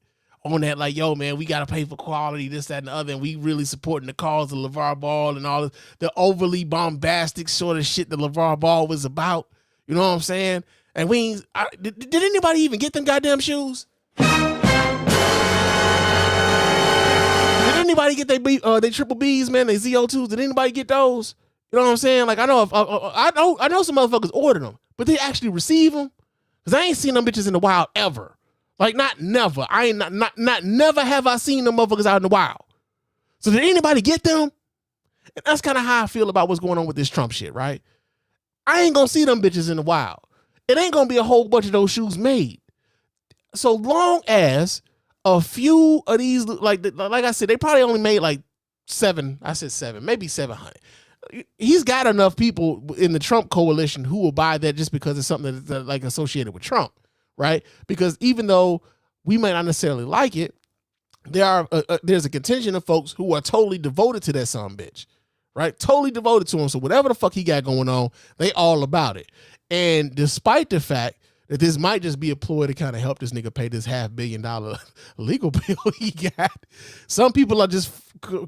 On that, man, we got to pay for quality, this, that, and the other, and we really supporting the cause of LeVar Ball and all this, the overly bombastic sort of shit that LeVar Ball was about. You know what I'm saying? And did anybody even get them goddamn shoes? Did anybody get they Triple Bs, man, they ZO2s? Did anybody get those? You know what I'm saying? Like, I know some motherfuckers ordered them, but they actually receive them? Because I ain't seen them bitches in the wild ever. Like, not never. I ain't not never have I seen them motherfuckers out in the wild. So did anybody get them? And that's kind of how I feel about what's going on with this Trump shit, right? I ain't gonna see them bitches in the wild. It ain't gonna be a whole bunch of those shoes made. So long as a few of these, like I said, they probably only made like 7. I said 7, maybe 700. He's got enough people in the Trump coalition who will buy that just because it's something that's like associated with Trump, right? Because even though we might not necessarily like it, there's a contingent of folks who are totally devoted to that sumbitch, right? Totally devoted to him. So whatever the fuck he got going on, they all about it. And despite the fact that this might just be a ploy to kind of help this nigga pay this $500 million legal bill he got, some people are just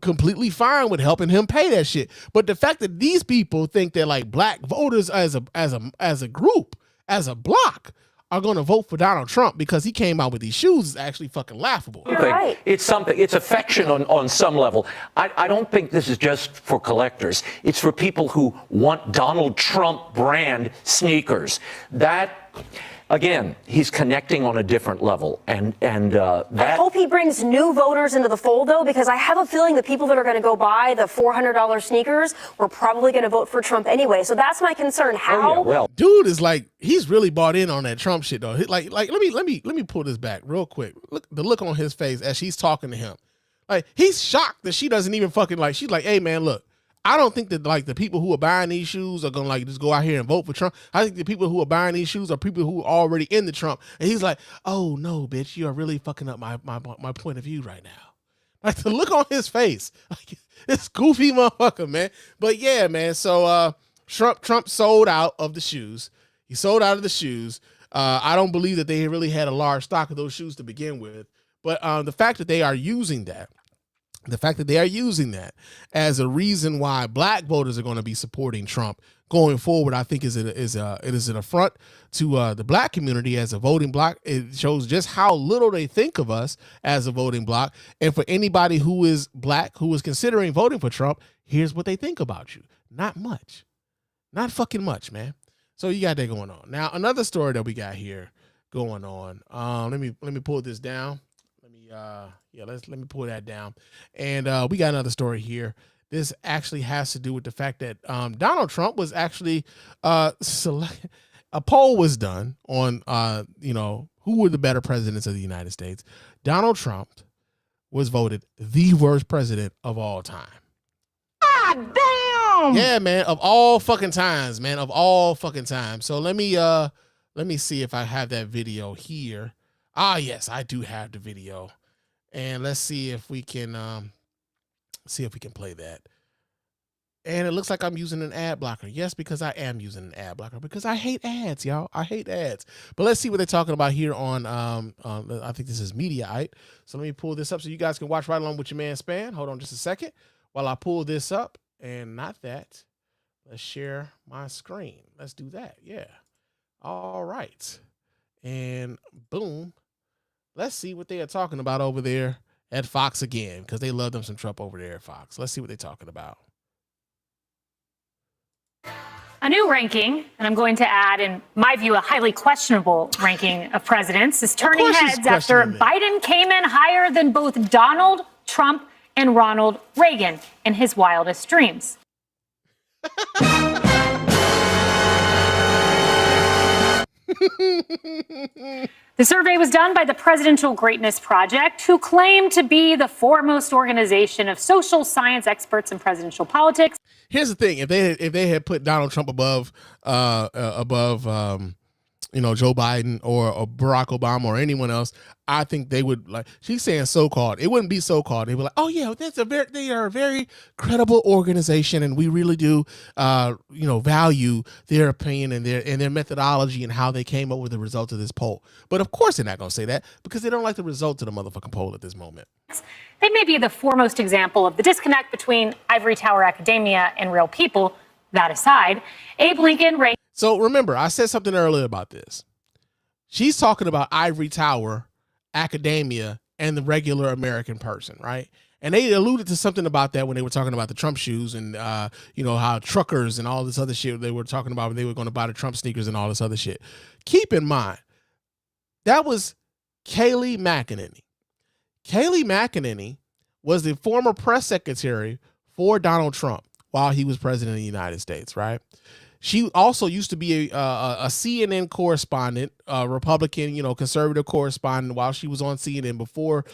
completely fine with helping him pay that shit. But the fact that these people think that like black voters as a group, as a block, are going to vote for Donald Trump because he came out with these shoes is actually fucking laughable. Right. It's something. It's affection on some level. I don't think this is just for collectors. It's for people who want Donald Trump brand sneakers. again, he's connecting on a different level. And I that. hope he brings new voters into the fold, though, because I have a feeling the people that are going to go buy the $400 sneakers were probably going to vote for Trump anyway. So that's my concern. How? Dude is like, he's really bought in on that Trump shit though. Like let me pull this back real quick. Look on his face as she's talking to him. Like, he's shocked that she doesn't even fucking like, she's like, hey man, look, I don't think that like the people who are buying these shoes are gonna like just go out here and vote for Trump. I think the people who are buying these shoes are people who are already in the Trump. And he's like, oh no, bitch, you are really fucking up my point of view right now. Like, the look on his face, like, this goofy motherfucker, man. But yeah, man. So Trump sold out of the shoes. He sold out of the shoes. I don't believe that they really had a large stock of those shoes to begin with. But the fact that they are using that. The fact that they are using that as a reason why black voters are going to be supporting Trump going forward, I think it is an affront to the black community as a voting bloc. It shows just how little they think of us as a voting bloc. And for anybody who is black, who is considering voting for Trump, here's what they think about you. Not much. Not fucking much, man. So you got that going on. Now, another story that we got here going on. Let me pull this down. Let me pull that down. And we got another story here. This actually has to do with the fact that Donald Trump was actually a poll was done on who were the better presidents of the United States. Donald Trump was voted the worst president of all time. God damn! Yeah, man, of all fucking times, man, of all fucking times. So let me see if I have that video here. Ah, yes, I do have the video. And let's see if we can play that. And it looks like I'm using an ad blocker. Yes, because I am using an ad blocker because I hate ads, y'all. I hate ads. But let's see what they're talking about here on I think this is Mediaite. So let me pull this up so you guys can watch right along with your man Spann. Hold on just a second while I pull this up. And not that. Let's share my screen. Let's do that. Yeah. All right. And boom. Let's see what they are talking about over there at Fox again, because they love them some Trump over there at Fox. Let's see what they're talking about. A new ranking, and I'm going to add, in my view, a highly questionable ranking of presidents, is turning heads after Biden came in higher than both Donald Trump and Ronald Reagan in his wildest dreams. The survey was done by the Presidential Greatness Project, who claim to be the foremost organization of social science experts in presidential politics. Here's the thing: if they had put Donald Trump above Joe Biden or Barack Obama or anyone else, I think they would, like, she's saying so-called. It wouldn't be so-called. They would like, oh yeah, they are a very credible organization, and we really do value their opinion and their methodology and how they came up with the results of this poll. But of course they're not going to say that because they don't like the results of the motherfucking poll at this moment. They may be the foremost example of the disconnect between ivory tower academia and real people. That aside, Abe Lincoln ranked. So remember, I said something earlier about this. She's talking about ivory tower, academia, and the regular American person, right? And they alluded to something about that when they were talking about the Trump shoes and, how truckers and all this other shit they were talking about when they were going to buy the Trump sneakers and all this other shit. Keep in mind, that was Kayleigh McEnany. Kayleigh McEnany was the former press secretary for Donald Trump while he was president of the United States, right? She also used to be a CNN correspondent, Republican, conservative correspondent while she was on CNN before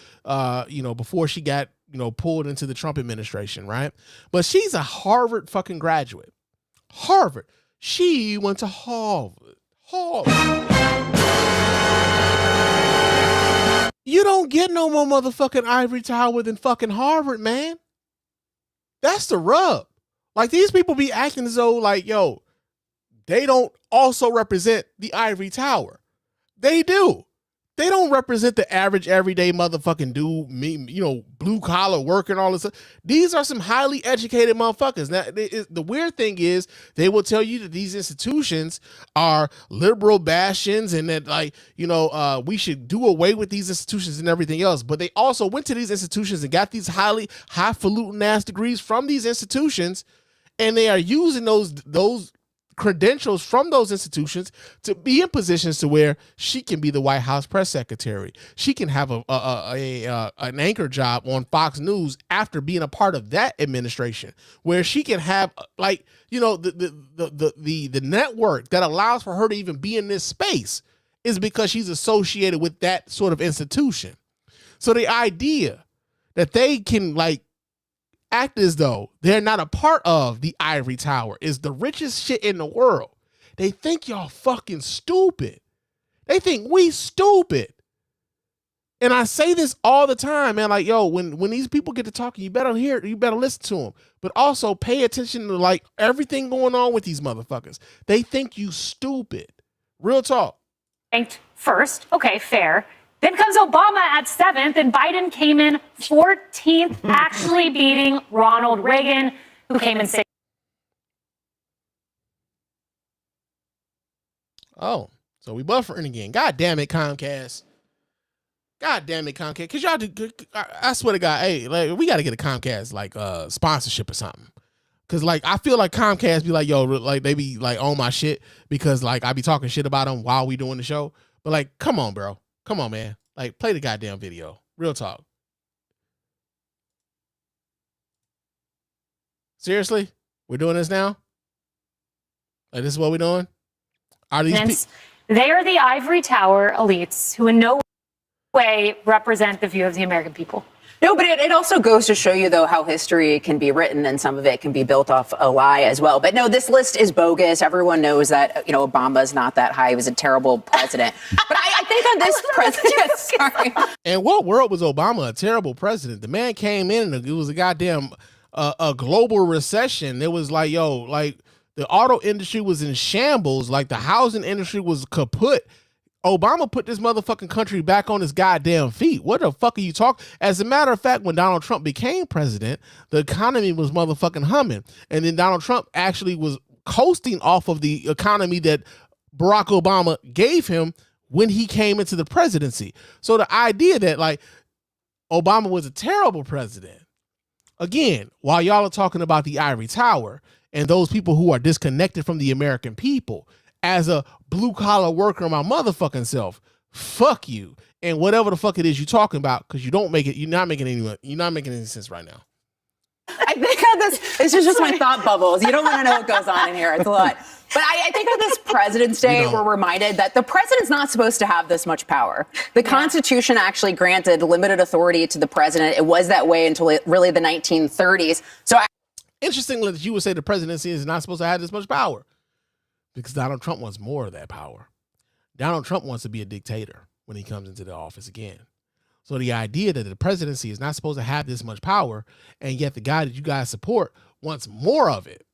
she got, pulled into the Trump administration, right? But she's a Harvard fucking graduate. Harvard. She went to Harvard. You don't get no more motherfucking ivory tower than fucking Harvard, man. That's the rub. Like, these people be acting as though, like, yo, they don't also represent the ivory tower. They do. They don't represent the average everyday motherfucking dude, blue collar worker and all this stuff. These are some highly educated motherfuckers. Now, the weird thing is they will tell you that these institutions are liberal bastions and that, we should do away with these institutions and everything else. But they also went to these institutions and got these highfalutin ass degrees from these institutions, and they are using those credentials from those institutions to be in positions to where she can be the White House press secretary. She can have an anchor job on Fox News after being a part of that administration, where she can have the network that allows for her to even be in this space is because she's associated with that sort of institution. So the idea that they can act as though they're not a part of the ivory tower is the richest shit in the world. They think y'all fucking stupid. They think we stupid. And I say this all the time, man. When these people get to talking, you better listen to them. But also pay attention to everything going on with these motherfuckers. They think you stupid. Real talk. Ranked first. Okay, fair. Then comes Obama at 7th, and Biden came in 14th, actually beating Ronald Reagan, who came in 6th. Oh, so we buffering again. God damn it, Comcast. God damn it, Comcast. Because y'all do, I swear to God, hey, we got to get a Comcast, sponsorship or something. Because, I feel like Comcast be like, yo, they be, on my shit because, I be talking shit about them while we doing the show. But, come on, bro. Come on, man. Play the goddamn video. Real talk. Seriously? We're doing this now? This is what we're doing? Are these They are the ivory tower elites who in no way represent the view of the American people. No, but it also goes to show you, though, how history can be written and some of it can be built off a lie as well. But no, this list is bogus. Everyone knows that, Obama's not that high. He was a terrible president. But I think on this president, sorry. In what world was Obama a terrible president? The man came in and it was a goddamn a global recession. It was the auto industry was in shambles. The housing industry was kaput. Obama put this motherfucking country back on its goddamn feet. What the fuck are you talking? As a matter of fact, when Donald Trump became president, the economy was motherfucking humming. And then Donald Trump actually was coasting off of the economy that Barack Obama gave him when he came into the presidency. So the idea that Obama was a terrible president, again, while y'all are talking about the ivory tower and those people who are disconnected from the American people, as a blue-collar worker, my motherfucking self, fuck you. And whatever the fuck it is you're talking about, because you're not making any sense right now. I think this is just my thought bubbles. You don't want to know what goes on in here. It's a lot. But I think on this President's Day, we're reminded that the president's not supposed to have this much power. The Constitution actually granted limited authority to the president. It was that way until really the 1930s. So interestingly, that you would say the presidency is not supposed to have this much power. Because Donald Trump wants more of that power. Donald Trump wants to be a dictator when he comes into the office again. So the idea that the presidency is not supposed to have this much power, and yet the guy that you guys support wants more of it,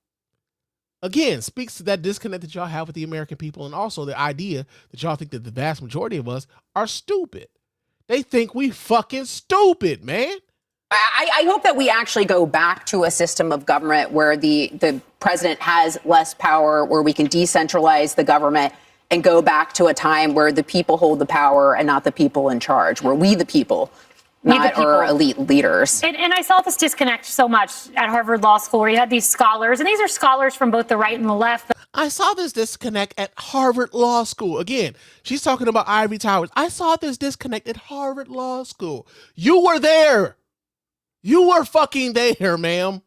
again, speaks to that disconnect that y'all have with the American people, and also the idea that y'all think that the vast majority of us are stupid. They think we fucking stupid, man. I hope that we actually go back to a system of government where the president has less power, where we can decentralize the government and go back to a time where the people hold the power and not the people in charge, where we the people, not our elite leaders. And I saw this disconnect so much at Harvard Law School, where you had these scholars, and these are scholars from both the right and the left. I saw this disconnect at Harvard Law School. Again, she's talking about ivory towers. I saw this disconnect at Harvard Law School. You were there. You were fucking there, ma'am.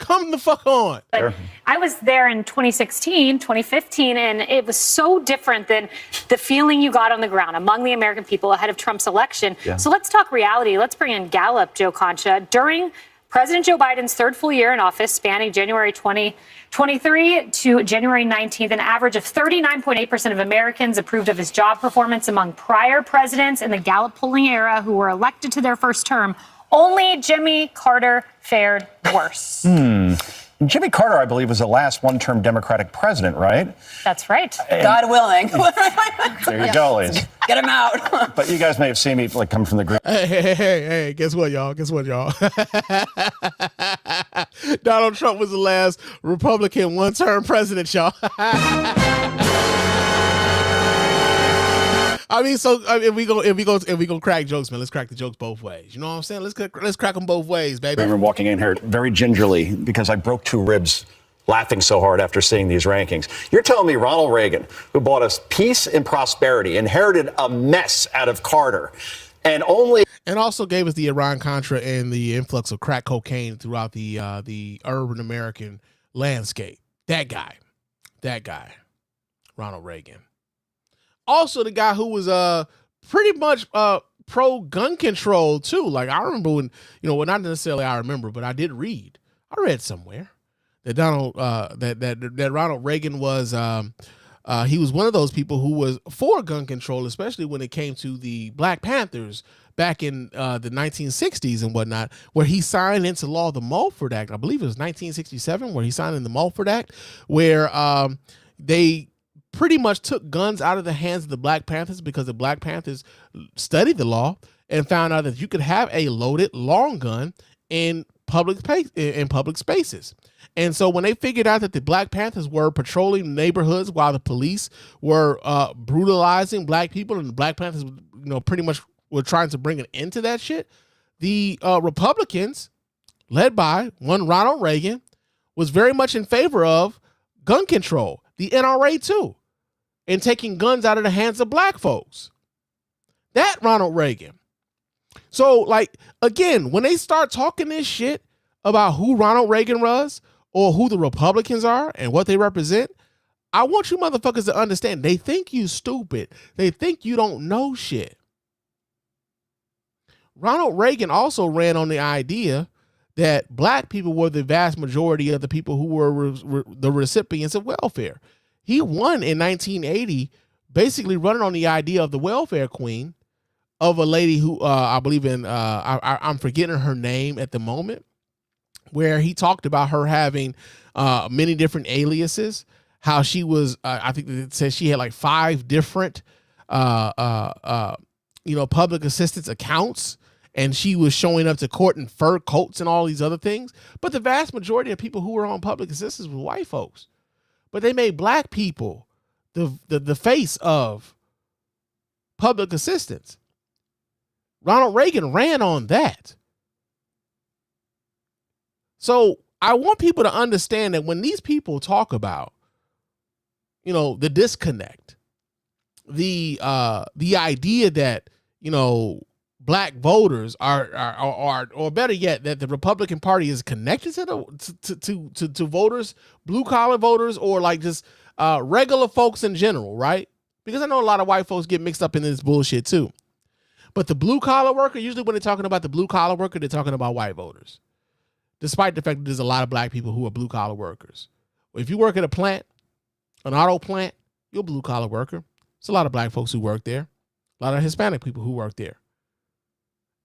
Come the fuck on. But I was there in 2016, 2015, and it was so different than the feeling you got on the ground among the American people ahead of Trump's election. Yeah. So let's talk reality. Let's bring in Gallup, Joe Concha. During President Joe Biden's third full year in office, spanning January 2023 to January 19th, an average of 39.8% of Americans approved of his job performance among prior presidents in the Gallup polling era who were elected to their first term. Only Jimmy Carter fared worse. Jimmy Carter, I believe, was the last one-term Democratic president, right? That's right. God willing. There you go, ladies. Get him out. But you guys may have seen me come from the green. Hey, guess what, y'all? Donald Trump was the last Republican one-term president, y'all. I mean, so if we go crack jokes, man, let's crack the jokes both ways. You know what I'm saying? Let's crack them both ways, baby. I remember walking in here very gingerly because I broke 2 ribs laughing so hard after seeing these rankings. You're telling me Ronald Reagan, who brought us peace and prosperity, inherited a mess out of Carter, and also gave us the Iran-Contra and the influx of crack cocaine throughout the urban American landscape. That guy, Ronald Reagan. Also the guy who was pretty much pro gun control too. Like I remember when, well, not necessarily I remember, but I read somewhere that that Ronald Reagan was he was one of those people who was for gun control, especially when it came to the Black Panthers back in the 1960s and whatnot, where he signed into law the Mulford Act. I believe it was 1967 where he signed in the Mulford Act, where they pretty much took guns out of the hands of the Black Panthers because the Black Panthers studied the law and found out that you could have a loaded long gun in public spaces. And so when they figured out that the Black Panthers were patrolling neighborhoods while the police were brutalizing black people, and the Black Panthers, pretty much were trying to bring an end to that shit, the Republicans, led by one Ronald Reagan, was very much in favor of gun control, the NRA too, and taking guns out of the hands of black folks. That Ronald Reagan. So, like, again, when they start talking this shit about who Ronald Reagan was or who the Republicans are and what they represent, I want you motherfuckers to understand, they think you stupid. They think you don't know shit. Ronald Reagan also ran on the idea that black people were the vast majority of the people who were the recipients of welfare. He won in 1980, basically running on the idea of the welfare queen, of a lady who I believe in, I'm forgetting her name at the moment, where he talked about her having many different aliases, how she was, I think it says she had like 5 different, public assistance accounts, and she was showing up to court in fur coats and all these other things. But the vast majority of people who were on public assistance were white folks. But they made black people the face of public assistance. Ronald Reagan ran on that. So I want people to understand that when these people talk about, the disconnect, the idea that, black voters are, or better yet, that the Republican Party is connected to voters, blue collar voters, or like just regular folks in general, right? Because I know a lot of white folks get mixed up in this bullshit too. But the blue collar worker, usually when they're talking about the blue collar worker, they're talking about white voters. Despite the fact that there's a lot of black people who are blue collar workers. If you work at a plant, an auto plant, you're a blue collar worker. There's a lot of black folks who work there. A lot of Hispanic people who work there.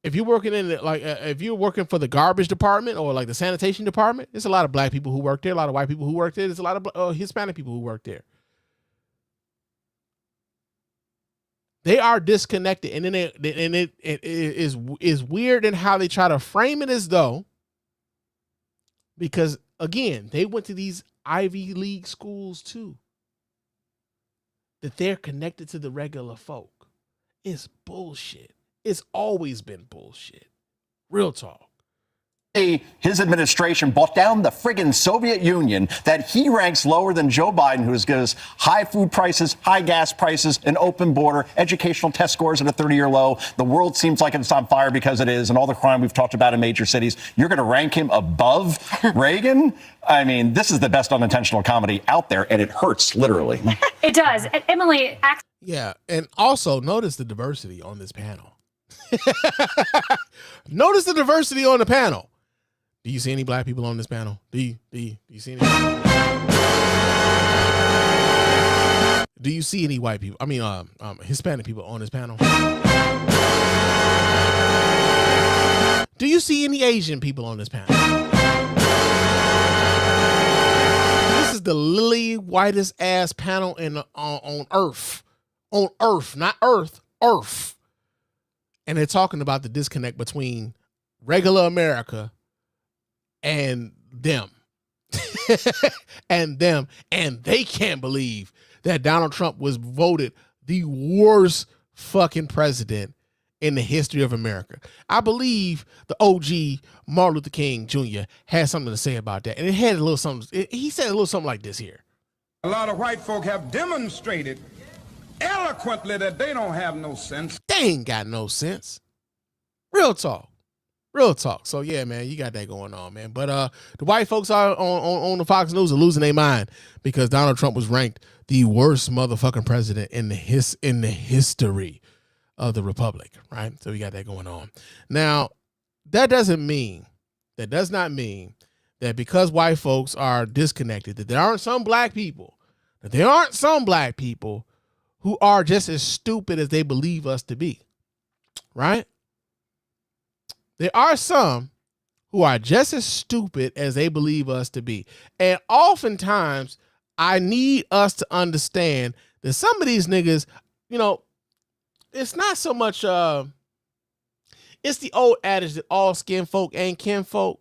If you're working if you're working for the garbage department or like the sanitation department, there's a lot of black people who work there, a lot of white people who work there. There's a lot of Hispanic people who work there. They are disconnected, and then it is weird in how they try to frame it as though, because again, they went to these Ivy League schools too, that they're connected to the regular folk. It's bullshit. It's always been bullshit. Real talk. His administration brought down the friggin' Soviet Union, that he ranks lower than Joe Biden, who gives high food prices, high gas prices, an open border, educational test scores at a 30-year low. The world seems like it's on fire because it is, and all the crime we've talked about in major cities. You're going to rank him above Reagan? I mean, this is the best unintentional comedy out there, and it hurts, literally. It does. Emily. Yeah, and also notice the diversity on this panel. Notice the diversity on the panel. Do you see any black people on this panel? Do you see any? Do you see any white people? I mean, Hispanic people on this panel? Do you see any Asian people on this panel? This is the lily whitest ass panel on Earth. On Earth, not Earth, Earth. And they're talking about the disconnect between regular America and them. And they can't believe that Donald Trump was voted the worst fucking president in the history of America. I believe the OG Martin Luther King Jr. had something to say about that. And it had a little something. He said a little something like this here. A lot of white folk have demonstrated eloquently that they don't have no sense. They ain't got no sense. Real talk. Real talk. So yeah, man, you got that going on, man. But the white folks are on the Fox News are losing their mind because Donald Trump was ranked the worst motherfucking president in the history of the Republic, right? So we got that going on. Now, that does not mean that because white folks are disconnected, that there aren't some black people who are just as stupid as they believe us to be, right? There are some who are just as stupid as they believe us to be. And oftentimes, I need us to understand that some of these niggas, you know, it's not so much, it's the old adage that all skin folk ain't kin folk.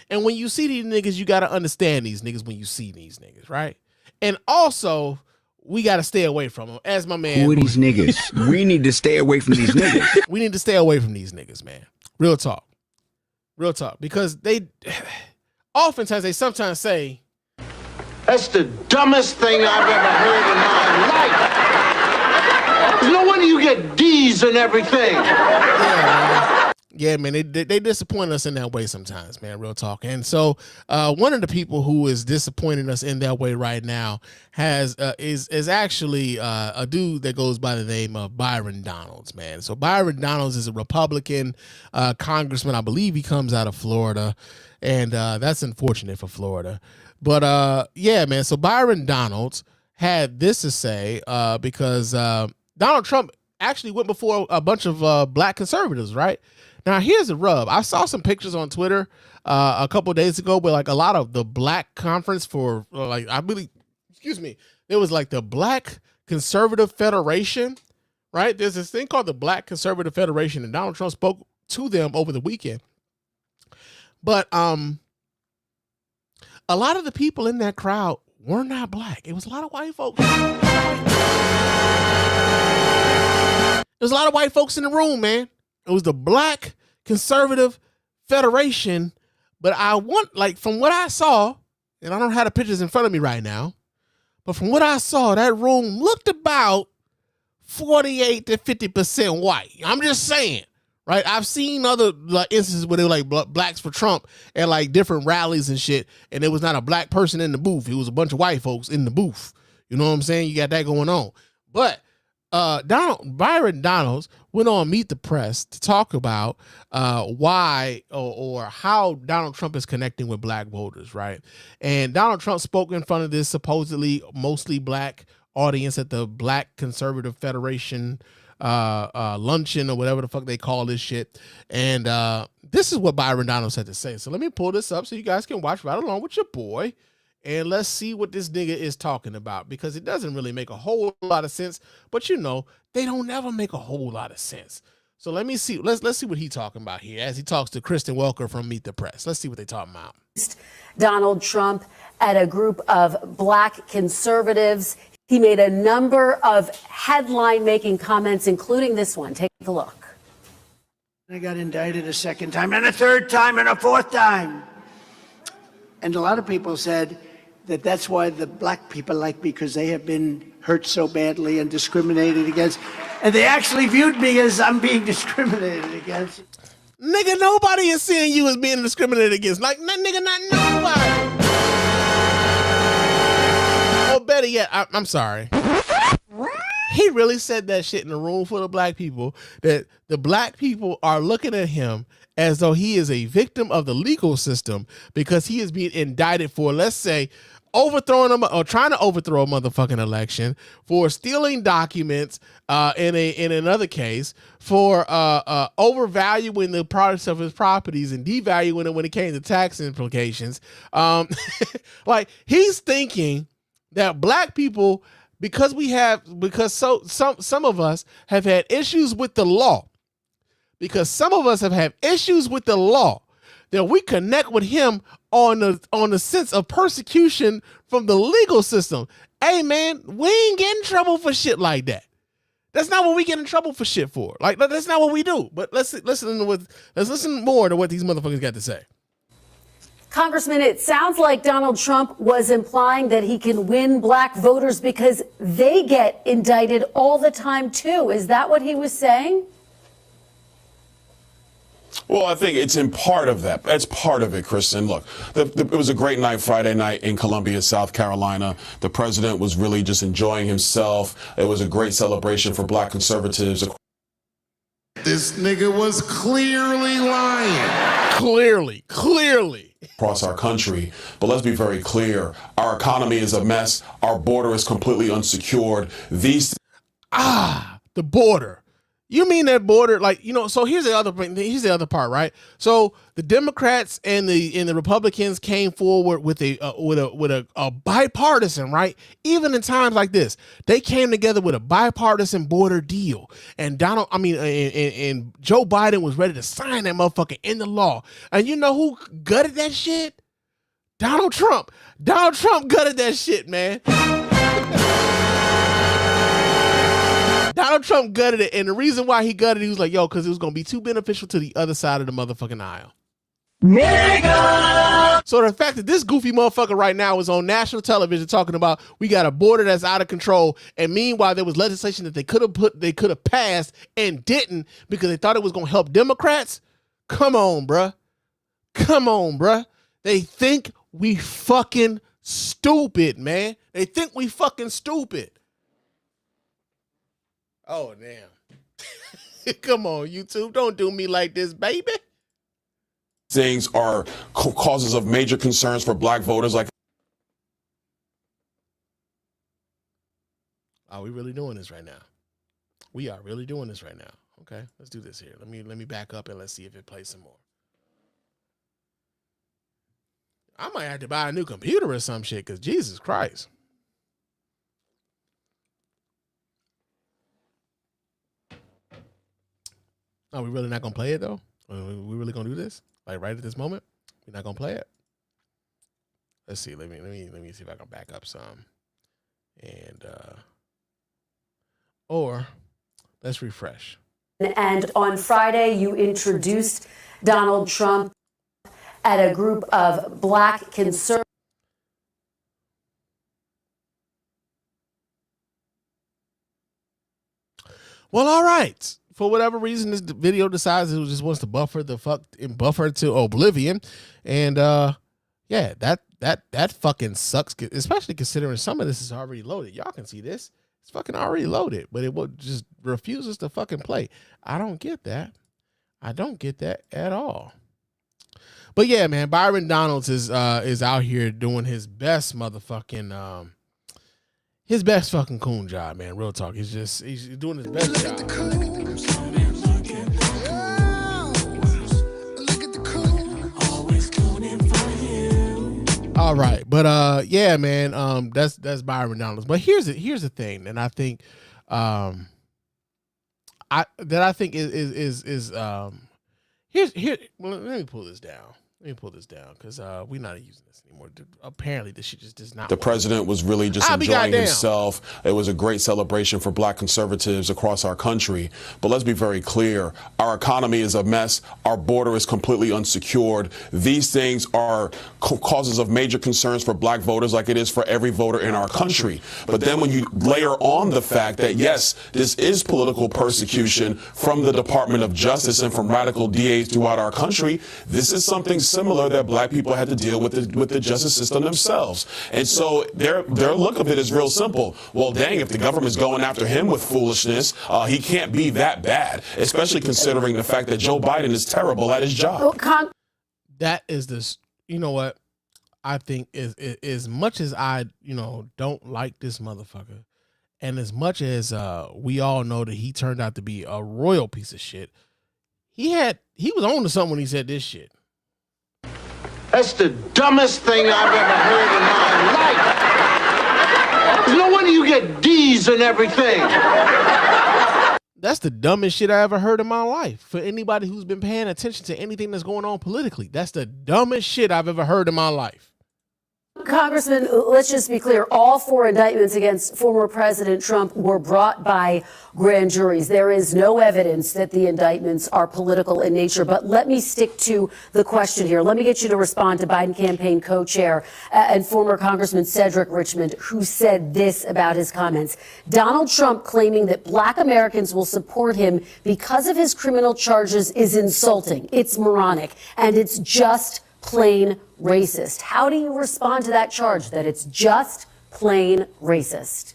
And when you see these niggas, you got to understand these niggas when you see these niggas, right? And also, we got to stay away from them. As my man. Who are these niggas? We need to stay away from these niggas. We need to stay away from these niggas, man. Real talk. Real talk. Because they, oftentimes, they sometimes say, That's the dumbest thing I've ever heard in my life. There's no wonder you get D's and everything. Yeah, man, they disappoint us in that way sometimes, man, real talk. And so one of the people who is disappointing us in that way right now is actually a dude that goes by the name of Byron Donalds, man. So Byron Donalds is a Republican congressman. I believe he comes out of Florida, and that's unfortunate for Florida. But yeah, man, so Byron Donalds had this to say because Donald Trump actually went before a bunch of black conservatives, right? Now, here's the rub. I saw some pictures on Twitter a couple of days ago where like a lot of the black conference for like, there was like the Black Conservative Federation, right? There's this thing called the Black Conservative Federation, and Donald Trump spoke to them over the weekend. But a lot of the people in that crowd were not black. It was a lot of white folks. There's a lot of white folks in the room, man. It was the Black Conservative Federation, but I want, like, from what I saw, and I don't have the pictures in front of me right now, but from what I saw, that room looked about 48 to 50% white. I'm just saying, right? I've seen other like instances where they were like blacks for Trump at like different rallies and shit, and there was not a black person in the booth. It was a bunch of white folks in the booth. You know what I'm saying? You got that going on. But Byron Donalds went on Meet the Press to talk about why or how Donald Trump is connecting with black voters, right? And Donald Trump spoke in front of this supposedly mostly black audience at the Black Conservative Federation luncheon or whatever the fuck they call this shit. And this is what Byron Donalds had to say. So let me pull this up so you guys can watch right along with your boy. And let's see what this nigga is talking about, because it doesn't really make a whole lot of sense. But you know, they don't never make a whole lot of sense. So let me see. Let's see what he's talking about here as he talks to Kristen Welker from Meet the Press. Let's see what they're talking about. Donald Trump at a group of black conservatives. He made a number of headline-making comments, including this one. Take a look. I got indicted a second time and a third time and a fourth time. And a lot of people said that that's why the black people like me, because they have been hurt so badly and discriminated against. And they actually viewed me as I'm being discriminated against. Nigga, nobody is seeing you as being discriminated against. Like, nigga, not nobody. Oh, better yet, I'm sorry. He really said that shit in a room full of black people, that the black people are looking at him as though he is a victim of the legal system because he is being indicted for, let's say, overthrowing them or trying to overthrow a motherfucking election, for stealing documents in another case, for overvaluing the products of his properties and devaluing it when it came to tax implications. Like, he's thinking that black people, because some of us have had issues with the law, that we connect with him on the sense of persecution from the legal system. Hey man, we ain't getting in trouble for shit like that. That's not what we get in trouble for shit for. Like, that's not what we do. But let's listen more to what these motherfuckers got to say. Congressman, it sounds like Donald Trump was implying that he can win black voters because they get indicted all the time, too. Is that what he was saying? Well, I think it's in part of that. That's part of it, Kristen. Look, it was a great night Friday night in Columbia, South Carolina. The president was really just enjoying himself. It was a great celebration for black conservatives. This nigga was clearly lying. Clearly. Across our country. But let's be very clear. Our economy is a mess. Our border is completely unsecured. The border. You mean that border, like, you know, so here's the other part, right? So the Democrats and the Republicans came forward with a bipartisan, right? Even in times like this, they came together with a bipartisan border deal. And and Joe Biden was ready to sign that motherfucker into law. And you know who gutted that shit? Donald Trump. Donald Trump gutted that shit, man. Donald Trump gutted it, and the reason why he gutted it, he was like, yo, because it was going to be too beneficial to the other side of the motherfucking aisle. Nigga! So the fact that this goofy motherfucker right now is on national television talking about we got a border that's out of control, and meanwhile there was legislation that they could have passed and didn't because they thought it was going to help Democrats. Come on, bruh. They think we fucking stupid, man. They think we fucking stupid. Oh, damn. Come on, YouTube. Don't do me like this, baby. things are causes of major concerns for black voters. Like, are we really doing this right now? We are really doing this right now. Okay, let's do this here. Let me back up and let's see if it plays some more. I might have to buy a new computer or some shit, because Jesus Christ. Are we really not gonna play it though? Are we really gonna do this? Like right at this moment? We're not gonna play it. Let's see. Let me see if I can back up some. And or let's refresh. And on Friday, you introduced Donald Trump at a group of black conservatives. Well, all right. For whatever reason, this video decides it just wants to buffer the fuck and buffer to oblivion. And yeah, that fucking sucks, especially considering some of this is already loaded. Y'all can see this. It's fucking already loaded, but it will just refuses to fucking play. I don't get that. I don't get that at all. But yeah, man, Byron Donalds is out here doing his best motherfucking coon job, man. Real talk. He's doing his best job. All right, but yeah, man, that's Byron Donalds. But here's the thing, and I think let me pull this down. Because we're not using this anymore. Apparently, this shit just does not. The president was really just enjoying himself. It was a great celebration for black conservatives across our country. But let's be very clear. Our economy is a mess. Our border is completely unsecured. These things are causes of major concerns for black voters, like it is for every voter in our country. But then when you layer on the fact that, yes, this is political persecution from the Department of Justice and from radical DAs throughout our country, this is something similar that black people had to deal with the justice system themselves. And so their look of it is real simple. Well, dang, if the government's going after him with foolishness, he can't be that bad, especially considering the fact that Joe Biden is terrible at his job. That is this, you know what? I think is as much as I, don't like this motherfucker, and as much as we all know that he turned out to be a royal piece of shit, he was on to something when he said this shit. That's the dumbest thing I've ever heard in my life. No wonder you get D's and everything. That's the dumbest shit I ever heard in my life. For anybody who's been paying attention to anything that's going on politically, that's the dumbest shit I've ever heard in my life. Congressman, let's just be clear. All 4 indictments against former President Trump were brought by grand juries. There is no evidence that the indictments are political in nature. But let me stick to the question here. Let me get you to respond to Biden campaign co-chair and former Congressman Cedric Richmond, who said this about his comments. Donald Trump claiming that Black Americans will support him because of his criminal charges is insulting. It's moronic. And it's just plain racist. How do you respond to that charge that it's just plain racist?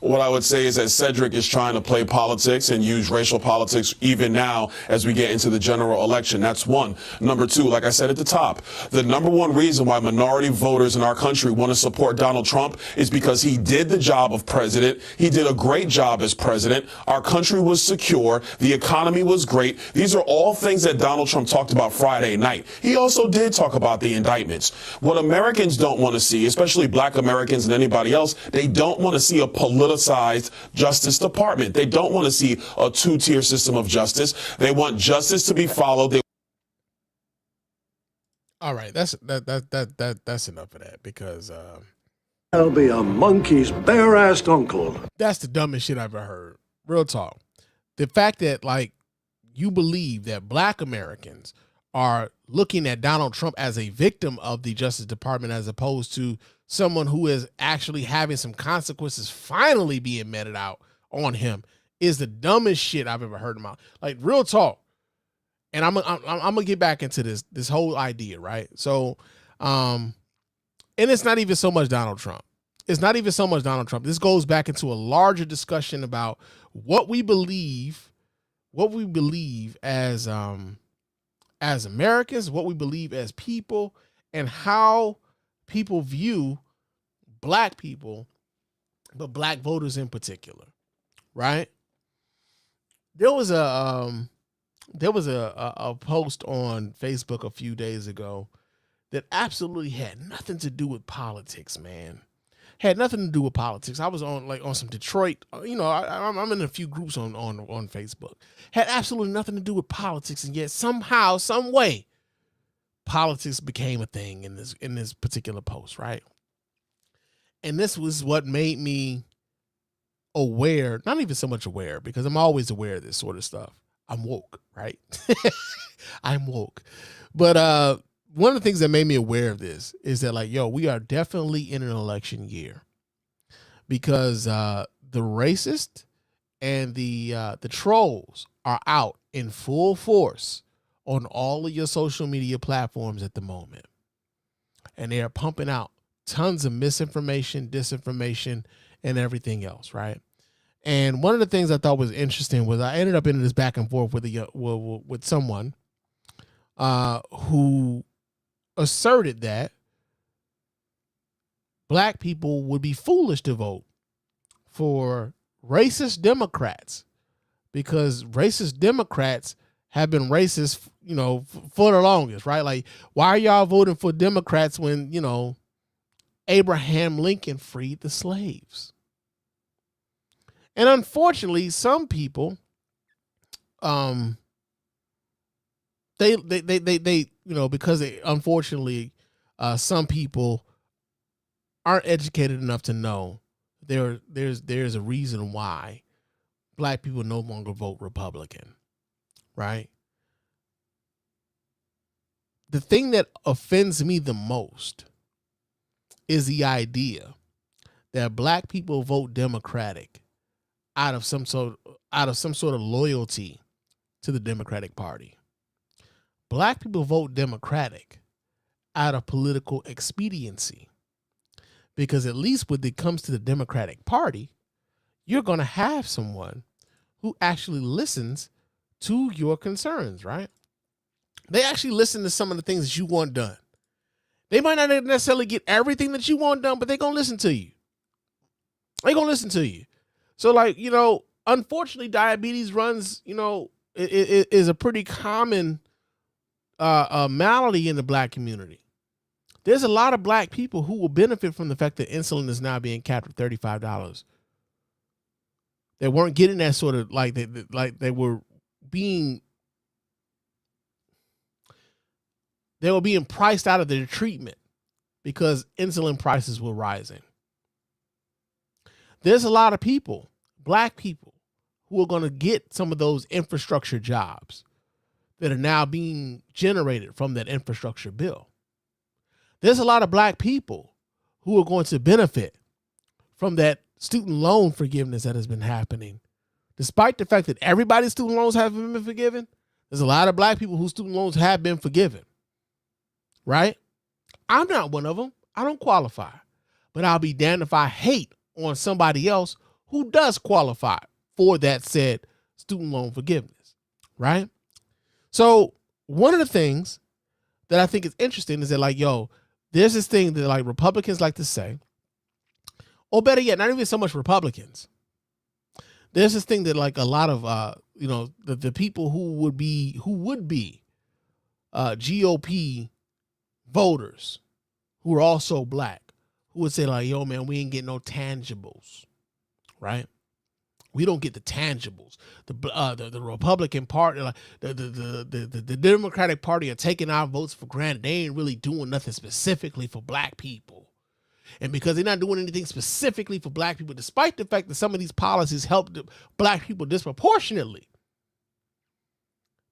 What I would say is that Cedric is trying to play politics and use racial politics even now as we get into the general election. That's one. Number two, like I said at the top, the number one reason why minority voters in our country want to support Donald Trump is because he did the job of president. He did a great job as president. Our country was secure. The economy was great. These are all things that Donald Trump talked about Friday night. He also did talk about the indictments. What Americans don't want to see, especially Black Americans and anybody else, they don't want to see a politicized Justice Department. They don't want to see a two-tier system of justice. They want justice to be followed. All right, that's enough of that because I'll be a monkey's bare-assed uncle. That's the dumbest shit I've ever heard. Real talk. The fact that like you believe that Black Americans are looking at Donald Trump as a victim of the Justice Department as opposed to someone who is actually having some consequences finally being meted out on him is the dumbest shit I've ever heard about. Like real talk. And I'm gonna get back into this whole idea, right? So, and it's not even so much Donald Trump. It's not even so much Donald Trump. This goes back into a larger discussion about what we believe as Americans, what we believe as people, and how people view Black people, but Black voters in particular, right? There was a post on Facebook a few days ago that absolutely had nothing to do with politics, man. Had nothing to do with politics. I was on some Detroit, I'm in a few groups on Facebook. Had absolutely nothing to do with politics, and yet somehow, some way, politics became a thing in this particular post, right? And this was what made me aware, not even so much aware, because I'm always aware of this sort of stuff. I'm woke, right? I'm woke. But one of the things that made me aware of this is that we are definitely in an election year because the racist and the trolls are out in full force on all of your social media platforms at the moment. And they are pumping out tons of misinformation, disinformation, and everything else, right? And one of the things I thought was interesting was I ended up in this back and forth with someone who asserted that Black people would be foolish to vote for racist Democrats because racist Democrats have been racist, for the longest, right? Like, why are y'all voting for Democrats when, Abraham Lincoln freed the slaves? And unfortunately, some people, because unfortunately, some people aren't educated enough to know there's a reason why Black people no longer vote Republican, right? The thing that offends me the most is the idea that Black people vote Democratic out of some sort of loyalty to the Democratic Party. Black people vote Democratic out of political expediency. Because at least when it comes to the Democratic Party, you're going to have someone who actually listens to your concerns, right? They actually listen to some of the things that you want done. They might not necessarily get everything that you want done, but they're going to listen to you. They're going to listen to you. So, unfortunately, diabetes runs, it is a pretty common malady in the Black community. There's a lot of Black people who will benefit from the fact that insulin is now being capped at $35. They weren't getting that sort of they were being priced out of their treatment because insulin prices were rising. There's a lot of people, black people, who are going to get some of those infrastructure jobs that are now being generated from that infrastructure bill. There's a lot of black people who are going to benefit from that student loan forgiveness that has been happening. Despite the fact that everybody's student loans haven't been forgiven, there's a lot of black people whose student loans have been forgiven. Right? I'm not one of them. I don't qualify. But I'll be damned if I hate on somebody else who does qualify for that said student loan forgiveness. Right? So one of the things that I think is interesting is that, like, yo, there's this thing that, like, Republicans like to say, or better yet, not even so much Republicans. There's this thing that, like, a lot of the people who would be GOP voters who are also black, who would say, like, yo, man, we ain't getting no tangibles, right? We don't get the tangibles. The Republican Party, like the Democratic Party, are taking our votes for granted. They ain't really doing nothing specifically for black people. And because they're not doing anything specifically for black people, despite the fact that some of these policies help the black people disproportionately,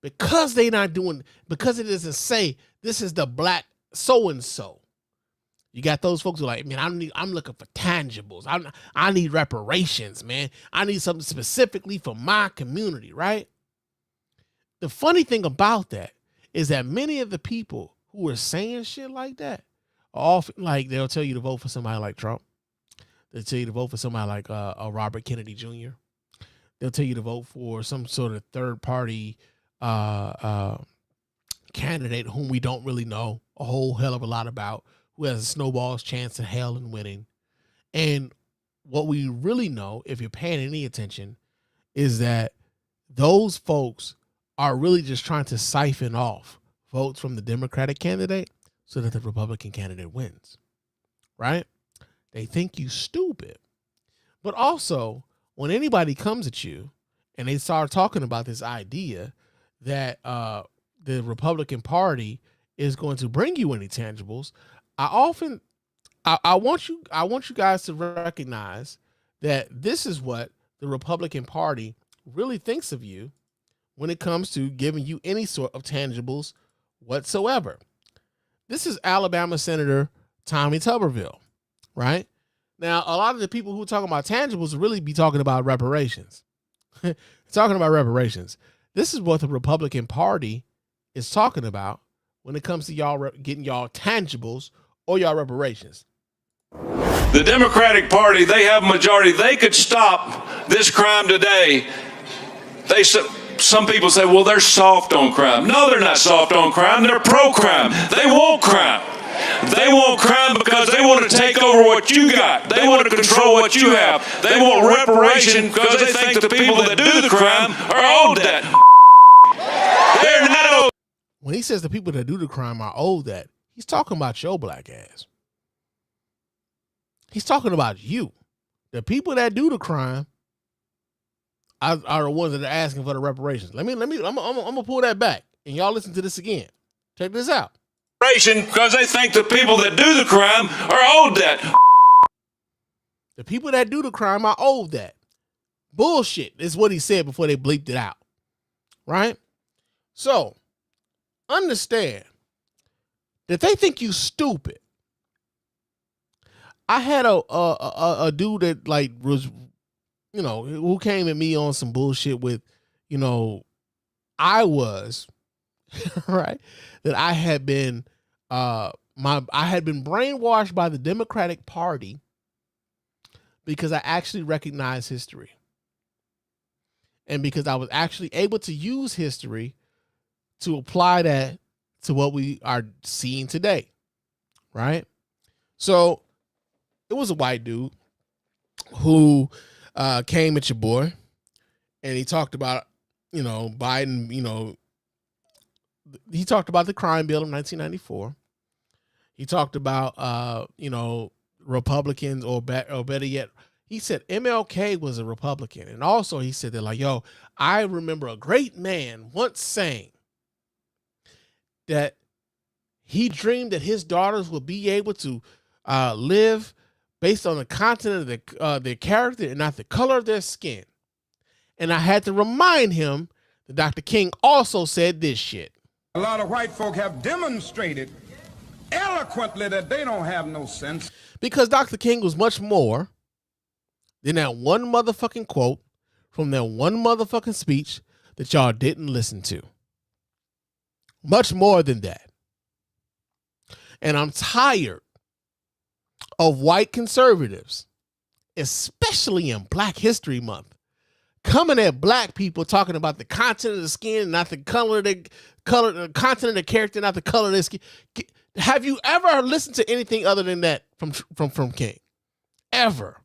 because it doesn't say this is the black so-and-so. You got those folks who are like, man, I'm looking for tangibles. I need reparations, man. I need something specifically for my community, right? The funny thing about that is that many of the people who are saying shit like that are often, like, they'll tell you to vote for somebody like Trump. They'll tell you to vote for somebody like Robert Kennedy Jr. They'll tell you to vote for some sort of third party candidate whom we don't really know a whole hell of a lot about, who has a snowball's chance in hell in winning. And what we really know, if you're paying any attention, is that those folks are really just trying to siphon off votes from the Democratic candidate so that the Republican candidate wins, right? They think you stupid. But also, when anybody comes at you and they start talking about this idea that the Republican Party is going to bring you any tangibles, I want you guys to recognize that this is what the Republican Party really thinks of you when it comes to giving you any sort of tangibles whatsoever. This is Alabama Senator Tommy Tuberville, right? Now, a lot of the people who are talking about tangibles really be talking about reparations. Talking about reparations. This is what the Republican Party is talking about when it comes to y'all getting y'all tangibles or y'all reparations. The Democratic Party, they have a majority. They could stop this crime today. Some people say, well, they're soft on crime. No, they're not soft on crime. They're pro-crime. They want crime. They want crime because they want to take over what you got. They want to control what you have. They want reparation because they think the people that do the crime are owed that. They're not owed. When he says the people that do the crime are owed that, he's talking about your black ass. He's talking about you. The people that do the crime are the ones that are asking for the reparations. I'm gonna pull that back, and y'all listen to this again. Check this out. Because they think the people that do the crime are owed that. The people that do the crime are owed that. Bullshit is what he said before they bleeped it out. Right? So, understand that they think you stupid. I had a dude that, like, was, who came at me on some bullshit with, I was right, that I had been brainwashed by the Democratic Party because I actually recognized history. And because I was actually able to use history to apply that to what we are seeing today. Right? So it was a white dude who came at your boy, and he talked about, Biden, he talked about the crime bill of 1994. He talked about, Republicans, or better yet, he said MLK was a Republican. And also he said that, like, yo, I remember a great man once saying that He dreamed that his daughters would be able to live based on the content of their character and not the color of their skin. And I had to remind him that Dr. King also said this shit. A lot of white folk have demonstrated eloquently that they don't have no sense. Because Dr. King was much more than that one motherfucking quote from that one motherfucking speech that y'all didn't listen to. Much more than that. And I'm tired of white conservatives, especially in Black History Month, coming at black people talking about the content of the skin, not the color, the content of the character, not the color of their skin. Have you ever listened to anything other than that from King? Ever?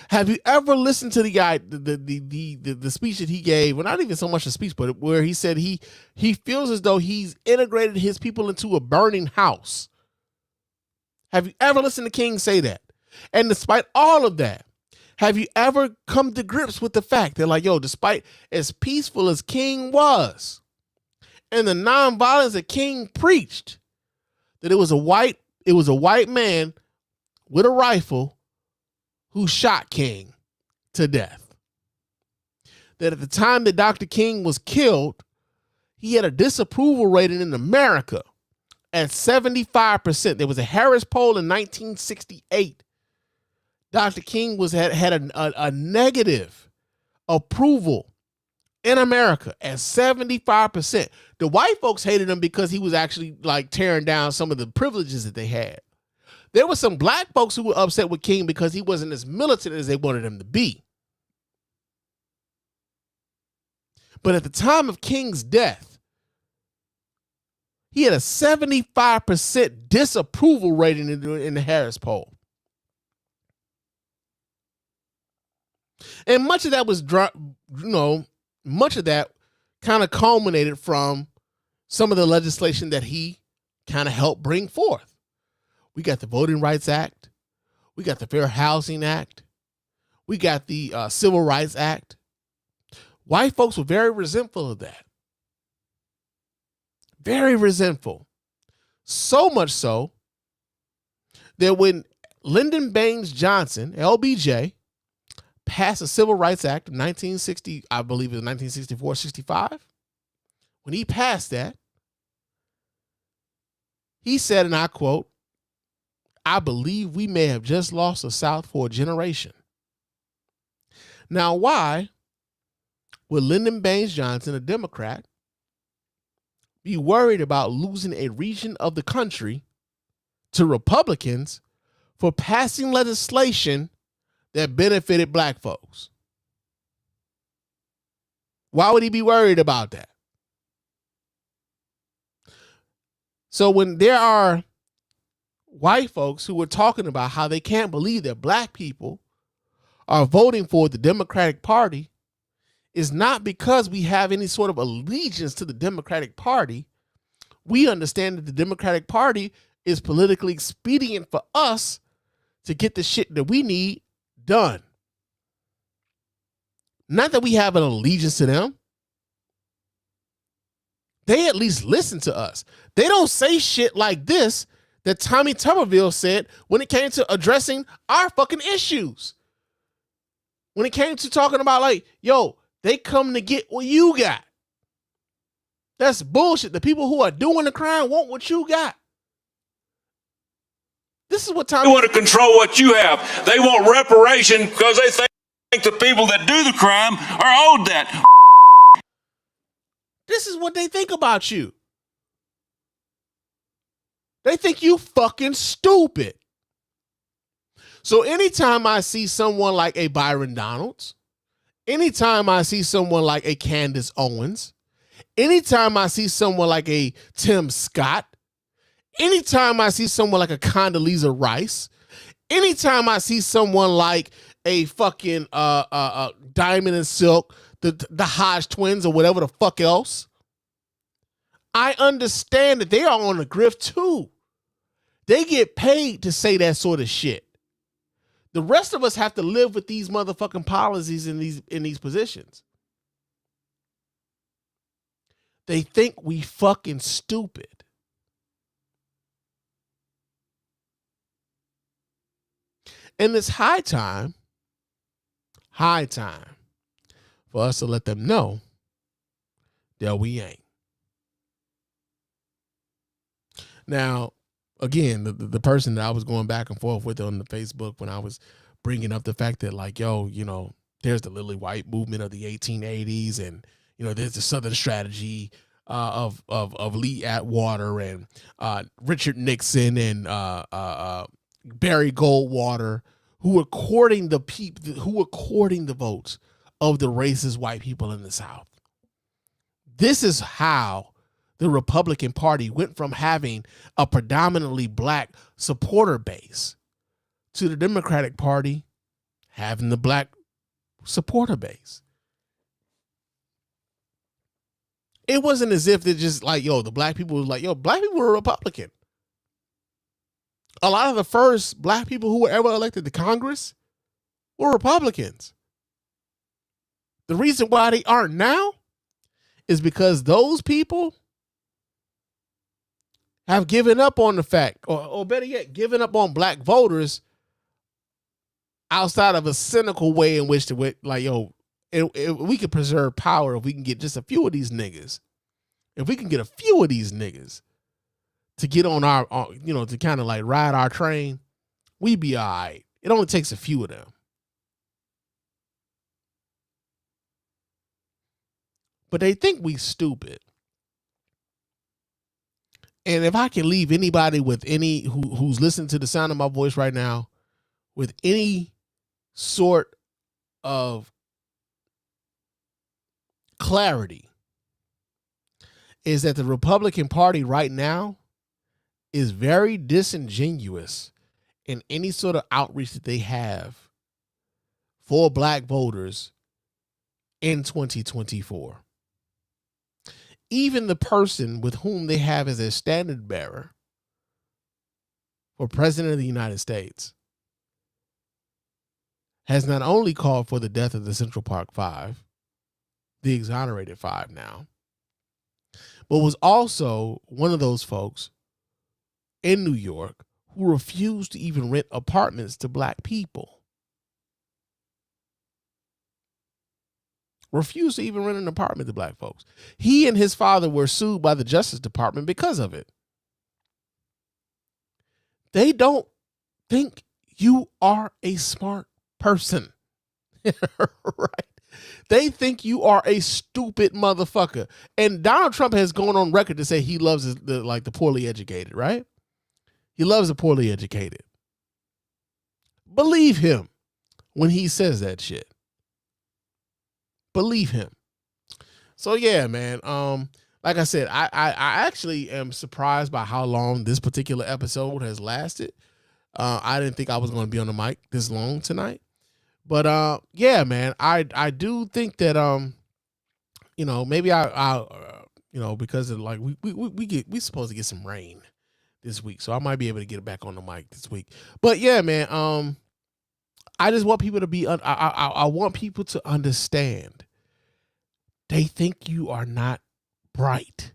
Have you ever listened to the guy, the speech that he gave? Well, not even so much a speech, but where he said he feels as though he's integrated his people into a burning house. Have you ever listened to King say that? And despite all of that, have you ever come to grips with the fact that, like, yo, despite as peaceful as King was and the nonviolence that King preached, that it was a white man with a rifle who shot King to death. That at the time that Dr. King was killed, he had a disapproval rating in America at 75%. There was a Harris poll in 1968. Dr. King had a negative approval in America at 75%. The white folks hated him because he was actually like tearing down some of the privileges that they had. There were some black folks who were upset with King because he wasn't as militant as they wanted him to be. But at the time of King's death, he had a 75% disapproval rating in the Harris poll. And much of that was, much of that kind of culminated from some of the legislation that he kind of helped bring forth. We got the Voting Rights Act. We got the Fair Housing Act. We got the Civil Rights Act. White folks were very resentful of that. Very resentful. So much so that when Lyndon Baines Johnson, LBJ, passed the Civil Rights Act of 1960, I believe it was 1964, 65. When he passed that, he said, and I quote, "I believe we may have just lost the South for a generation." Now, why would Lyndon Baines Johnson, a Democrat, be worried about losing a region of the country to Republicans for passing legislation that benefited black folks? Why would he be worried about that? So when there are white folks who were talking about how they can't believe that black people are voting for the Democratic Party, is not because we have any sort of allegiance to the Democratic Party. We understand that the Democratic Party is politically expedient for us to get the shit that we need done. Not that we have an allegiance to them. They at least listen to us. They don't say shit like this that Tommy Tuberville said when it came to addressing our fucking issues. When it came to talking about, like, yo, they come to get what you got. That's bullshit. The people who are doing the crime want what you got. This is what Tommy... They want to control what you have. They want reparation because they think the people that do the crime are owed that. This is what they think about you. They think you fucking stupid. So anytime I see someone like a Byron Donalds, anytime I see someone like a Candace Owens, anytime I see someone like a Tim Scott, anytime I see someone like a Condoleezza Rice, anytime I see someone like a fucking Diamond and Silk, the Hodge twins or whatever the fuck else, I understand that they are on the grift too. They get paid to say that sort of shit. The rest of us have to live with these motherfucking policies in these positions. They think we fucking stupid. And it's high time for us to let them know that we ain't. Now, again, the person that I was going back and forth with on the Facebook when I was bringing up the fact that, like, yo, you know, there's the Lily White movement of the 1880s, and, you know, there's the Southern strategy of Lee Atwater and Richard Nixon and Barry Goldwater, who were courting the votes of the racist white people in the South. This is how the Republican Party went from having a predominantly black supporter base to the Democratic Party having the black supporter base. It wasn't as if they're just like, yo, the black people was like, yo, black people were Republican. A lot of the first black people who were ever elected to Congress were Republicans. The reason why they aren't now is because those people have given up on the fact, or better yet, given up on black voters outside of a cynical way in which to, like, yo, we could preserve power if we can get just a few of these niggas. If we can get a few of these niggas to get on our, you know, to kind of like ride our train, we be all right. It only takes a few of them. But they think we stupid. And if I can leave anybody with any who's listening to the sound of my voice right now with any sort of clarity, is that the Republican Party right now is very disingenuous in any sort of outreach that they have for black voters in 2024. Even the person with whom they have as a standard bearer for President of the United States has not only called for the death of the Central Park Five, the exonerated five now, but was also one of those folks in New York who refused to even rent apartments to black people. Refused to even rent an apartment to black folks. He and his father were sued by the Justice Department because of it. They don't think you are a smart person. Right? They think you are a stupid motherfucker. And Donald Trump has gone on record to say he loves the poorly educated, right? He loves the poorly educated. Believe him when he says that shit. Believe him. So yeah, man. Like I said, I actually am surprised by how long this particular episode has lasted. I didn't think I was going to be on the mic this long tonight. But yeah, man, I do think that you know, maybe I you know, because of like we supposed to get some rain this week, so I might be able to get back on the mic this week. But yeah, man, I just want people to be I want people to understand. They think you are not bright,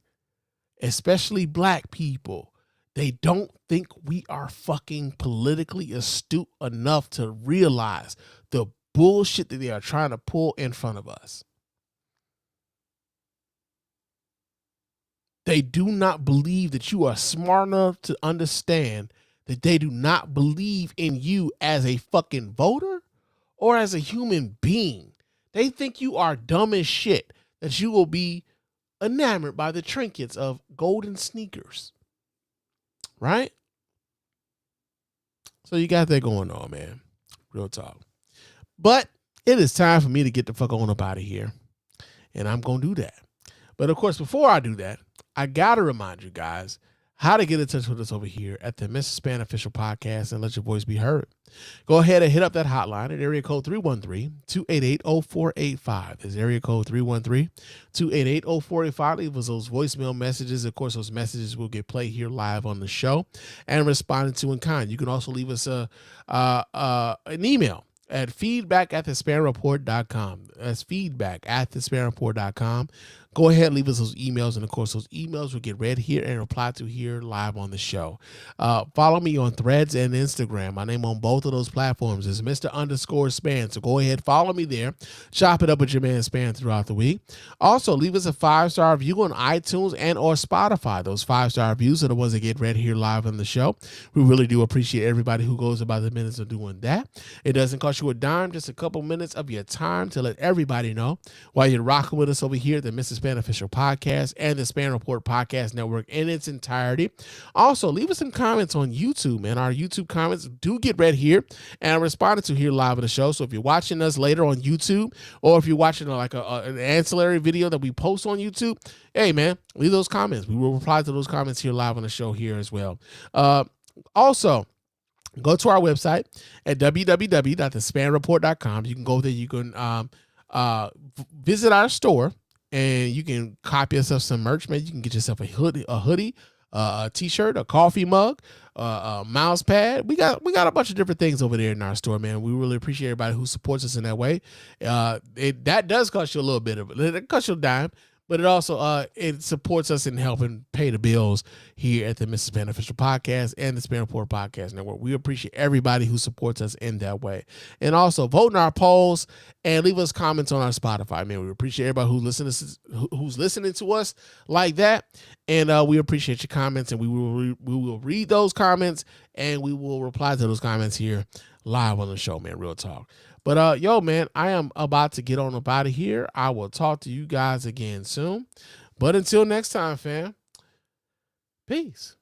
especially black people. They don't think we are fucking politically astute enough to realize the bullshit that they are trying to pull in front of us. They do not believe that you are smart enough to understand that they do not believe in you as a fucking voter or as a human being. They think you are dumb as shit, that you will be enamored by the trinkets of golden sneakers. Right? So you got that going on, man. Real talk. But it is time for me to get the fuck on up out of here. And I'm going to do that. But of course, before I do that, I got to remind you guys how to get in touch with us over here at the Mrs. Spann Official Podcast and let your voice be heard. Go ahead and hit up that hotline at area code 313-288-0485. That's area code 313-288-0485. Leave us those voicemail messages. Of course, those messages will get played here live on the show and responded to in kind. You can also leave us an email at feedback@thespannreport.com. That's feedback@thespannreport.com. go ahead, leave us those emails. And of course, those emails will get read here and replied to here live on the show. Follow me on Threads and Instagram. My name on both of those platforms is Mr._Spann. So go ahead, follow me there. Chop it up with your man Spann throughout the week. Also, leave us a 5-star review on iTunes and or Spotify. Those 5-star reviews are the ones that get read here live on the show. We really do appreciate everybody who goes about the minutes of doing that. It doesn't cost you a dime, just a couple minutes of your time to let everybody know why you're rocking with us over here at the Mr. Spann Official Podcast and the Spann Report Podcast Network in its entirety. Also, leave us some comments on YouTube, man. Our YouTube comments do get read here and responded to here live on the show. So if you're watching us later on YouTube, or if you're watching like an ancillary video that we post on YouTube, hey, man, leave those comments. We will reply to those comments here live on the show here as well. Also, go to our website at www.thespannreport.com. You can go there. You can visit our store, and you can copy yourself some merch, man. You can get yourself a hoodie, a t-shirt, a coffee mug, a mouse pad. We got a bunch of different things over there in our store, man. We really appreciate everybody who supports us in that way. That does cost you a little bit of it. It costs you a dime. But it also it supports us in helping pay the bills here at the Mr. Spann Official Podcast and the Spann Report Podcast Network. We appreciate everybody who supports us in that way. And also vote in our polls and leave us comments on our Spotify. Man, we appreciate everybody who's listening to us like that. And we appreciate your comments, and we will read those comments, and we will reply to those comments here live on the show, man. Real talk. But, yo, man, I am about to get on up out of here. I will talk to you guys again soon. But until next time, fam, peace.